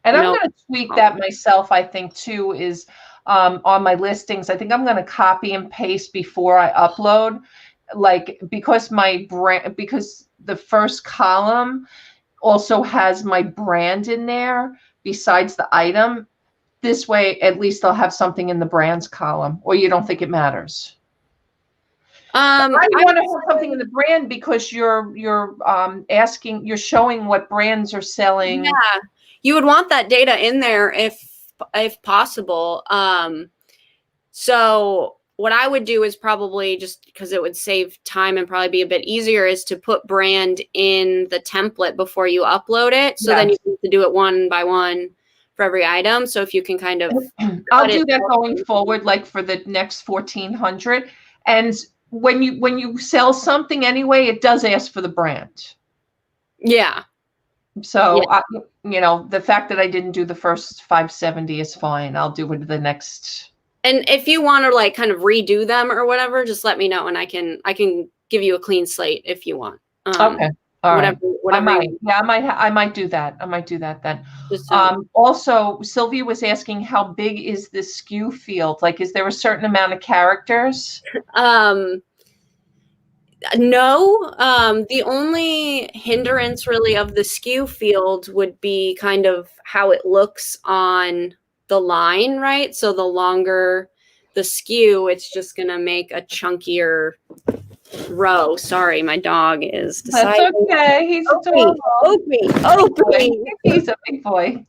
I'm going to tweak that myself, I think, too, is on my listings. I think I'm going to copy and paste before I upload, like, because the first column also has my brand in there besides the item. This way, at least I'll have something in the brands column, or you don't think it matters? I want to have something in the brand because you're asking, you're showing what brands are selling. Yeah, you would want that data in there if possible. So what I would do is probably, just because it would save time and probably be a bit easier, is to put brand in the template before you upload it. So then you have to do it one by one for every item. So if you can kind of, I'll do that going forward, like for the next 1,400. And when you sell something anyway, it does ask for the brand. Yeah. So, the fact that I didn't do the first 570 is fine. I'll do it the next. And if you want to like kind of redo them or whatever, just let me know and I can give you a clean slate if you want. Okay. All right. Whatever. I might do that. I might do that then. Also, Sylvia was asking, how big is the SKU field? Like, is there a certain amount of characters? No. The only hindrance really of the SKU field would be kind of how it looks on the line, right? So the longer the SKU, it's just going to make a chunkier row. Sorry, my dog is deciding. That's okay. He's adorable. Opie. He's a big boy.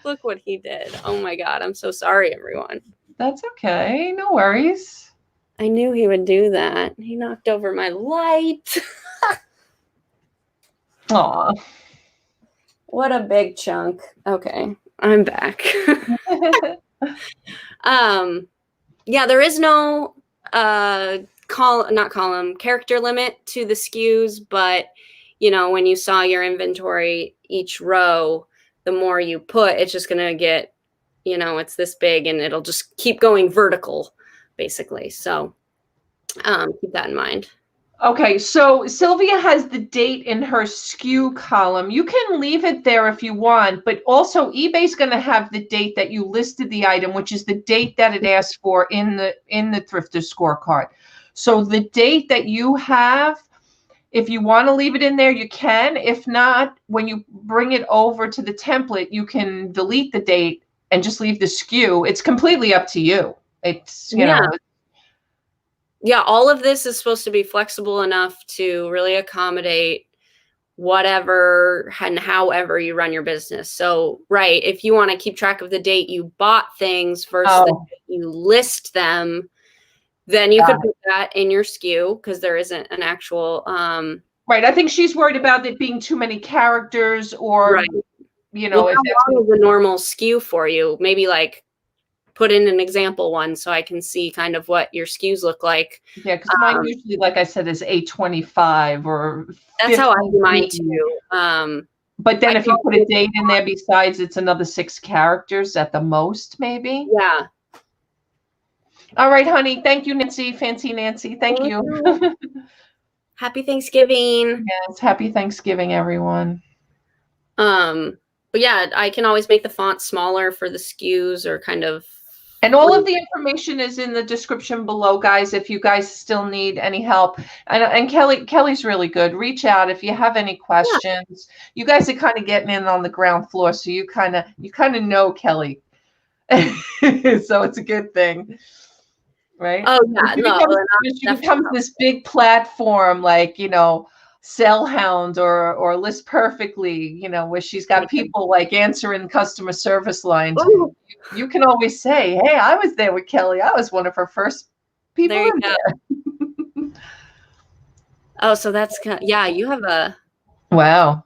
Look what he did. Oh my God. I'm so sorry, everyone. That's okay. No worries. I knew he would do that. He knocked over my light. Aw. What a big chunk. Okay, I'm back. Yeah, there is no character limit to the SKUs, but when you saw your inventory, each row, the more you put, it's just gonna get, it's this big and it'll just keep going vertical, basically. So keep that in mind. Okay, so Sylvia has the date in her SKU column. You can leave it there if you want, but also eBay's going to have the date that you listed the item, which is the date that it asked for in the Thrifters Scorecard. So the date that you have, if you want to leave it in there, you can. If not, when you bring it over to the template, you can delete the date and just leave the SKU. It's completely up to you. It's, you know. Yeah, all of this is supposed to be flexible enough to really accommodate whatever and however you run your business. So, right, if you want to keep track of the date you bought things versus the date you list them, then you could put that in your SKU because there isn't an actual. Right, I think she's worried about it being too many characters or, how long is the normal SKU for you? Maybe like put in an example one so I can see kind of what your SKUs look like. Yeah, because mine usually, like I said, is 825 or. That's how I do mine too. But then if you put a date in there besides, it's another 6 characters at the most, maybe. Yeah. All right, honey. Thank you, Nancy. Fancy Nancy. Thank you. Happy Thanksgiving. Yes, happy Thanksgiving, everyone. But yeah, I can always make the font smaller for the SKUs or kind of. And all of the information is in the description below, guys, if you guys still need any help. And Kelly's really good. Reach out if you have any questions. Yeah. You guys are kind of getting in on the ground floor, so you kind of know Kelly. So it's a good thing. Right? Oh, yeah. She becomes this big platform like, Sell Hound or List Perfectly, where she's got people like answering customer service lines. You can always say, hey, I was there with Kelly. I was one of her first people in there. Oh, so that's you have a. Wow.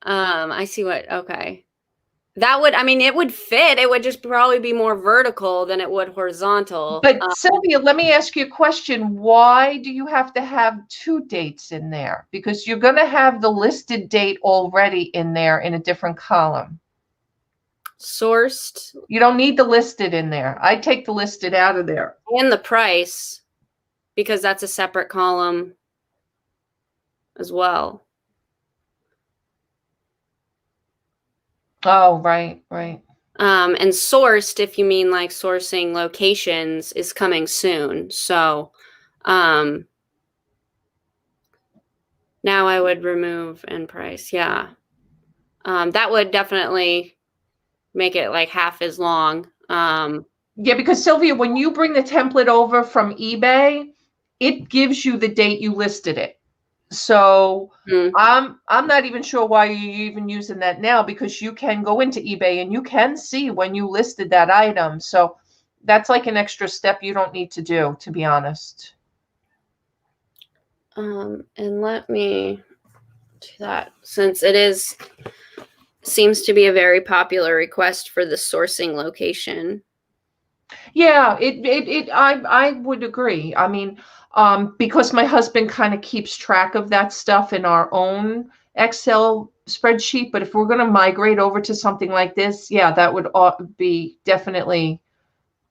I see okay. That would, it would fit. It would just probably be more vertical than it would horizontal. But Sylvia, let me ask you a question. Why do you have to have 2 dates in there? Because you're going to have the listed date already in there in a different column. Sourced. You don't need the listed in there. I take the listed out of there. And the price, because that's a separate column as well. Oh, right. And sourced, if you mean like sourcing locations, is coming soon. So now I would remove and price. Yeah. That would definitely make it like half as long. Yeah, because Sylvia, when you bring the template over from eBay, it gives you the date you listed it. So I'm not even sure why you're even using that now, because you can go into eBay and you can see when you listed that item. So that's like an extra step you don't need to do, to be honest. And let me do that, since it seems to be a very popular request for the sourcing location. Yeah, I would agree. I mean, because my husband kind of keeps track of that stuff in our own Excel spreadsheet, but if we're going to migrate over to something like this, yeah, that would be definitely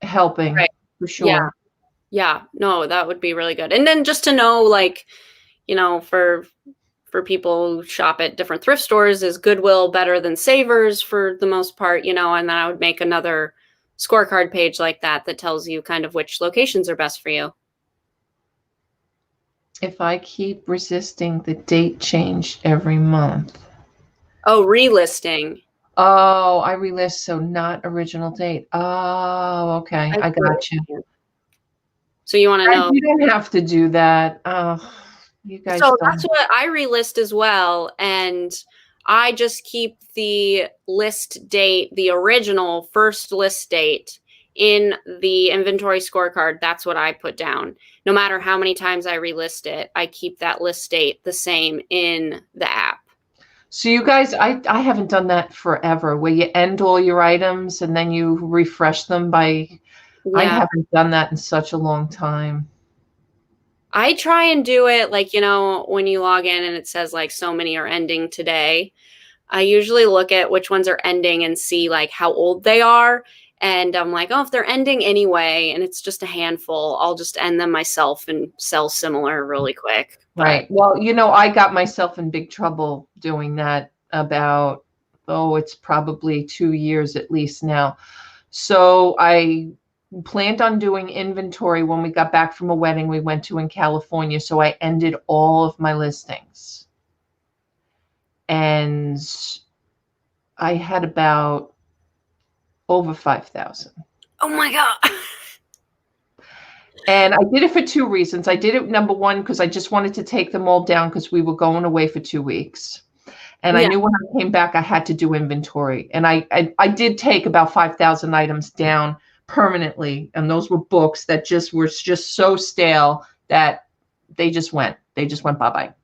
helping for sure. Yeah, no, that would be really good. And then just to know, like, for people who shop at different thrift stores, is Goodwill better than Savers for the most part, and then I would make another scorecard page like that tells you kind of which locations are best for you. If I keep resisting the date change every month. Oh, relisting. Oh, I relist, so not original date. Oh, okay. I got you. So you want to know? You don't have to do that. You guys. So that's what I relist as well, and I just keep the list date, the original first list date, in the inventory scorecard. That's what I put down. No matter how many times I relist it, I keep that list date the same in the app. So you guys, I haven't done that forever, where you end all your items and then you refresh them by. Yeah. I haven't done that in such a long time. I try and do it like, when you log in and it says like so many are ending today, I usually look at which ones are ending and see like how old they are. And I'm like, oh, if they're ending anyway, and it's just a handful, I'll just end them myself and sell similar really quick. Right. Well, I got myself in big trouble doing that about, it's probably 2 years at least now. So I planned on doing inventory when we got back from a wedding we went to in California. So I ended all of my listings. And I had about over 5,000. Oh my God. And I did it for 2 reasons. I did it, number one, because I just wanted to take them all down because we were going away for 2 weeks. And I knew when I came back, I had to do inventory. And I did take about 5,000 items down permanently. And those were books that were just so stale that they just went bye-bye.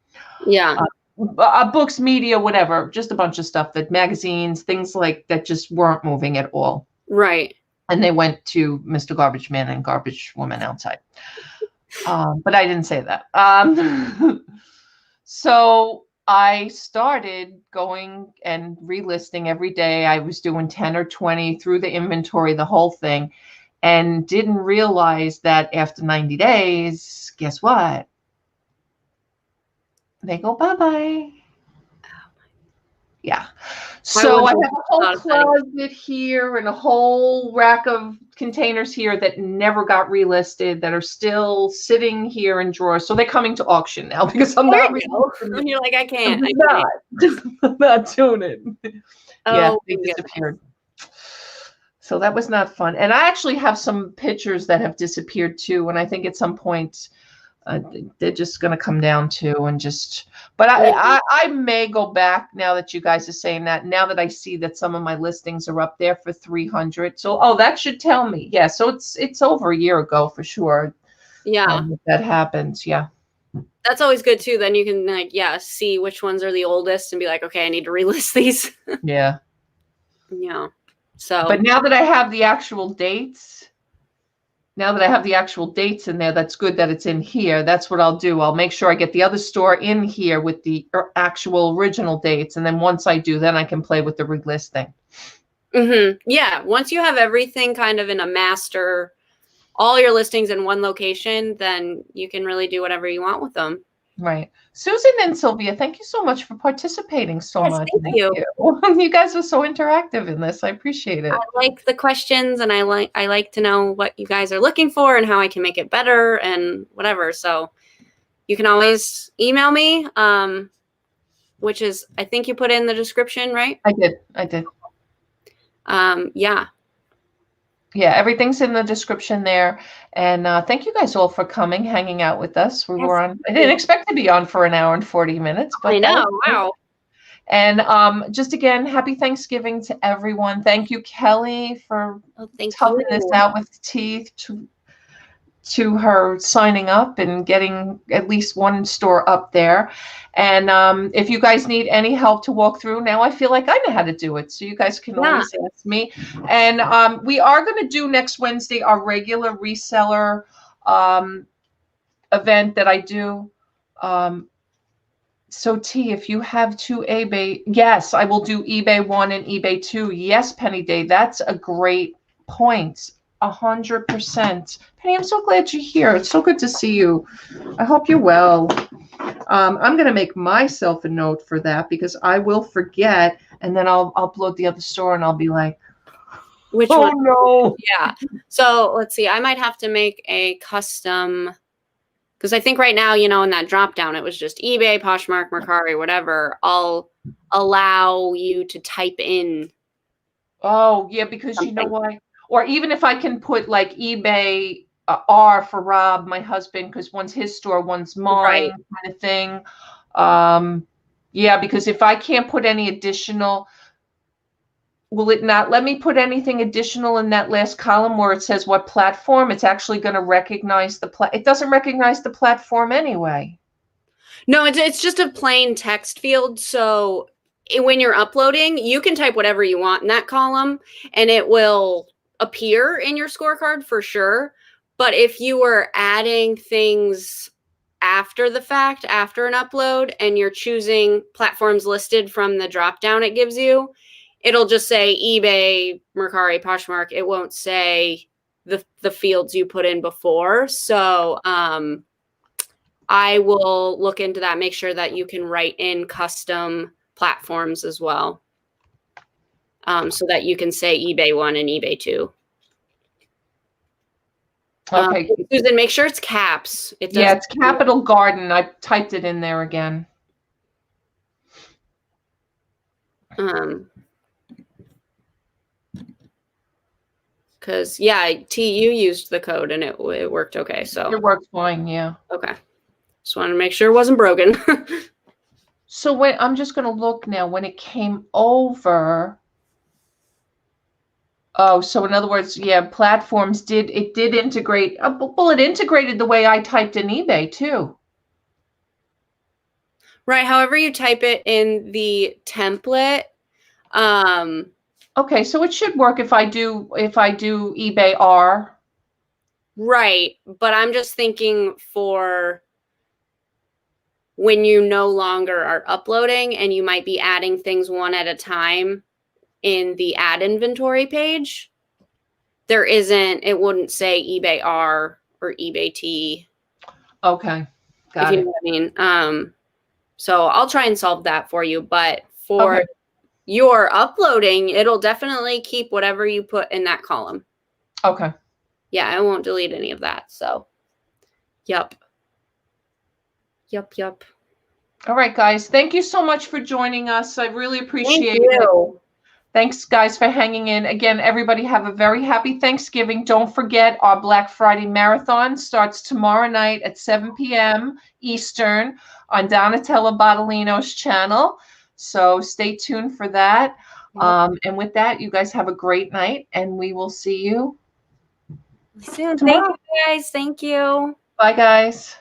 Yeah. Books, media, whatever, just a bunch of stuff, that magazines, things like that just weren't moving at all. Right. And they went to Mr. Garbage Man and Garbage Woman outside. But I didn't say that. So I started going and relisting every day. I was doing 10 or 20 through the inventory, the whole thing, and didn't realize that after 90 days, guess what? They go bye-bye. Yeah. So I have a whole closet here and a whole rack of containers here that never got relisted, that are still sitting here in drawers. So they're coming to auction now because I'm not relisting. And you're like, I can't. I'm not doing it. Yeah, they disappeared. So that was not fun. And I actually have some pictures that have disappeared too. And I think at some point they're just going to come down to and just, but I may go back now that you guys are saying that, now that I see that some of my listings are up there for 300. So, that should tell me. Yeah. So it's over a year ago for sure. Yeah. That happens. Yeah. That's always good too. Then you can see which ones are the oldest and be like, okay, I need to relist these. Yeah. Yeah. So, but now that I have the actual dates, in there, that's good that it's in here. That's what I'll do. I'll make sure I get the other store in here with the actual original dates. And then once I do, then I can play with the relisting. Mm-hmm. Yeah. Once you have everything kind of in a master, all your listings in one location, then you can really do whatever you want with them. Right. Susan and Sylvia, thank you so much for participating so much. Thank you. You guys were so interactive in this. I appreciate it. I like the questions, and I like to know what you guys are looking for and how I can make it better and whatever. So you can always email me, which is, I think you put in the description, right? I did. Yeah. Yeah, everything's in the description there. And thank you guys all for coming, hanging out with us. We Yes. were on, I didn't expect to be on for an hour and 40 minutes, but I that know. was great. Wow. And just again, happy Thanksgiving to everyone. Thank you, Kelly, for Thank toughing this you. out with teeth to her signing up and getting at least one store up there. And if you guys need any help to walk through, now I feel like I know how to do it. So you guys can always ask me. And we are going to do next Wednesday our regular reseller event that I do. So T, if you have two eBay, yes, I will do eBay 1 and eBay 2. Yes, Penny Day, that's a great point. 100%. Penny, I'm so glad you're here. It's so good to see you. I hope you're well. I'm going to make myself a note for that because I will forget, and then I'll upload the other store and I'll be like, Which oh one? no. Yeah. So let's see. I might have to make a custom, because I think right now, you know, in that drop down, it was just eBay, Poshmark, Mercari, whatever. I'll allow you to type in. Oh, yeah, because something. You know why? Or even if I can put like eBay R for Rob, my husband, because one's his store, one's mine, Right. kind of thing. Yeah, because if I can't put any additional, will it not let me put anything additional in that last column where it says what platform? It's actually going to recognize it doesn't recognize the platform anyway. No, it's just a plain text field. So when you're uploading, you can type whatever you want in that column and it will appear in your scorecard for sure. But if you were adding things after the fact, after an upload, and you're choosing platforms listed from the drop down it gives you, it'll just say eBay, Mercari, Poshmark. It won't say the fields you put in before. So I will look into that, make sure that you can write in custom platforms as well, so that you can say eBay 1 and eBay 2. Okay. Susan, make sure it's caps. Yeah, it's Capital Garden. I typed it in there again. Because yeah, you used the code and it worked okay. So it worked fine. Yeah. Okay. Just wanted to make sure it wasn't broken. So when I'm just going to look now when it came over. Oh, so in other words, yeah, platforms did integrate. Well, it integrated the way I typed in eBay too. Right. However you type it in the template. Okay, so it should work if I do eBay R. Right, but I'm just thinking for when you no longer are uploading and you might be adding things one at a time in the ad inventory page, it wouldn't say eBay R or eBay T. Okay, got if you it. know what I mean. So I'll try and solve that for you, but for your uploading, it'll definitely keep whatever you put in that column. Okay. Yeah, I won't delete any of that. So, yep. All right, guys. Thank you so much for joining us. I really appreciate it. Thanks, guys, for hanging in. Again, everybody have a very happy Thanksgiving. Don't forget our Black Friday Marathon starts tomorrow night at 7 p.m. Eastern on Donatella Bottolino's channel. So stay tuned for that. And with that, you guys have a great night, and we will see you soon. tomorrow. Thank you, guys. Thank you. Bye, guys.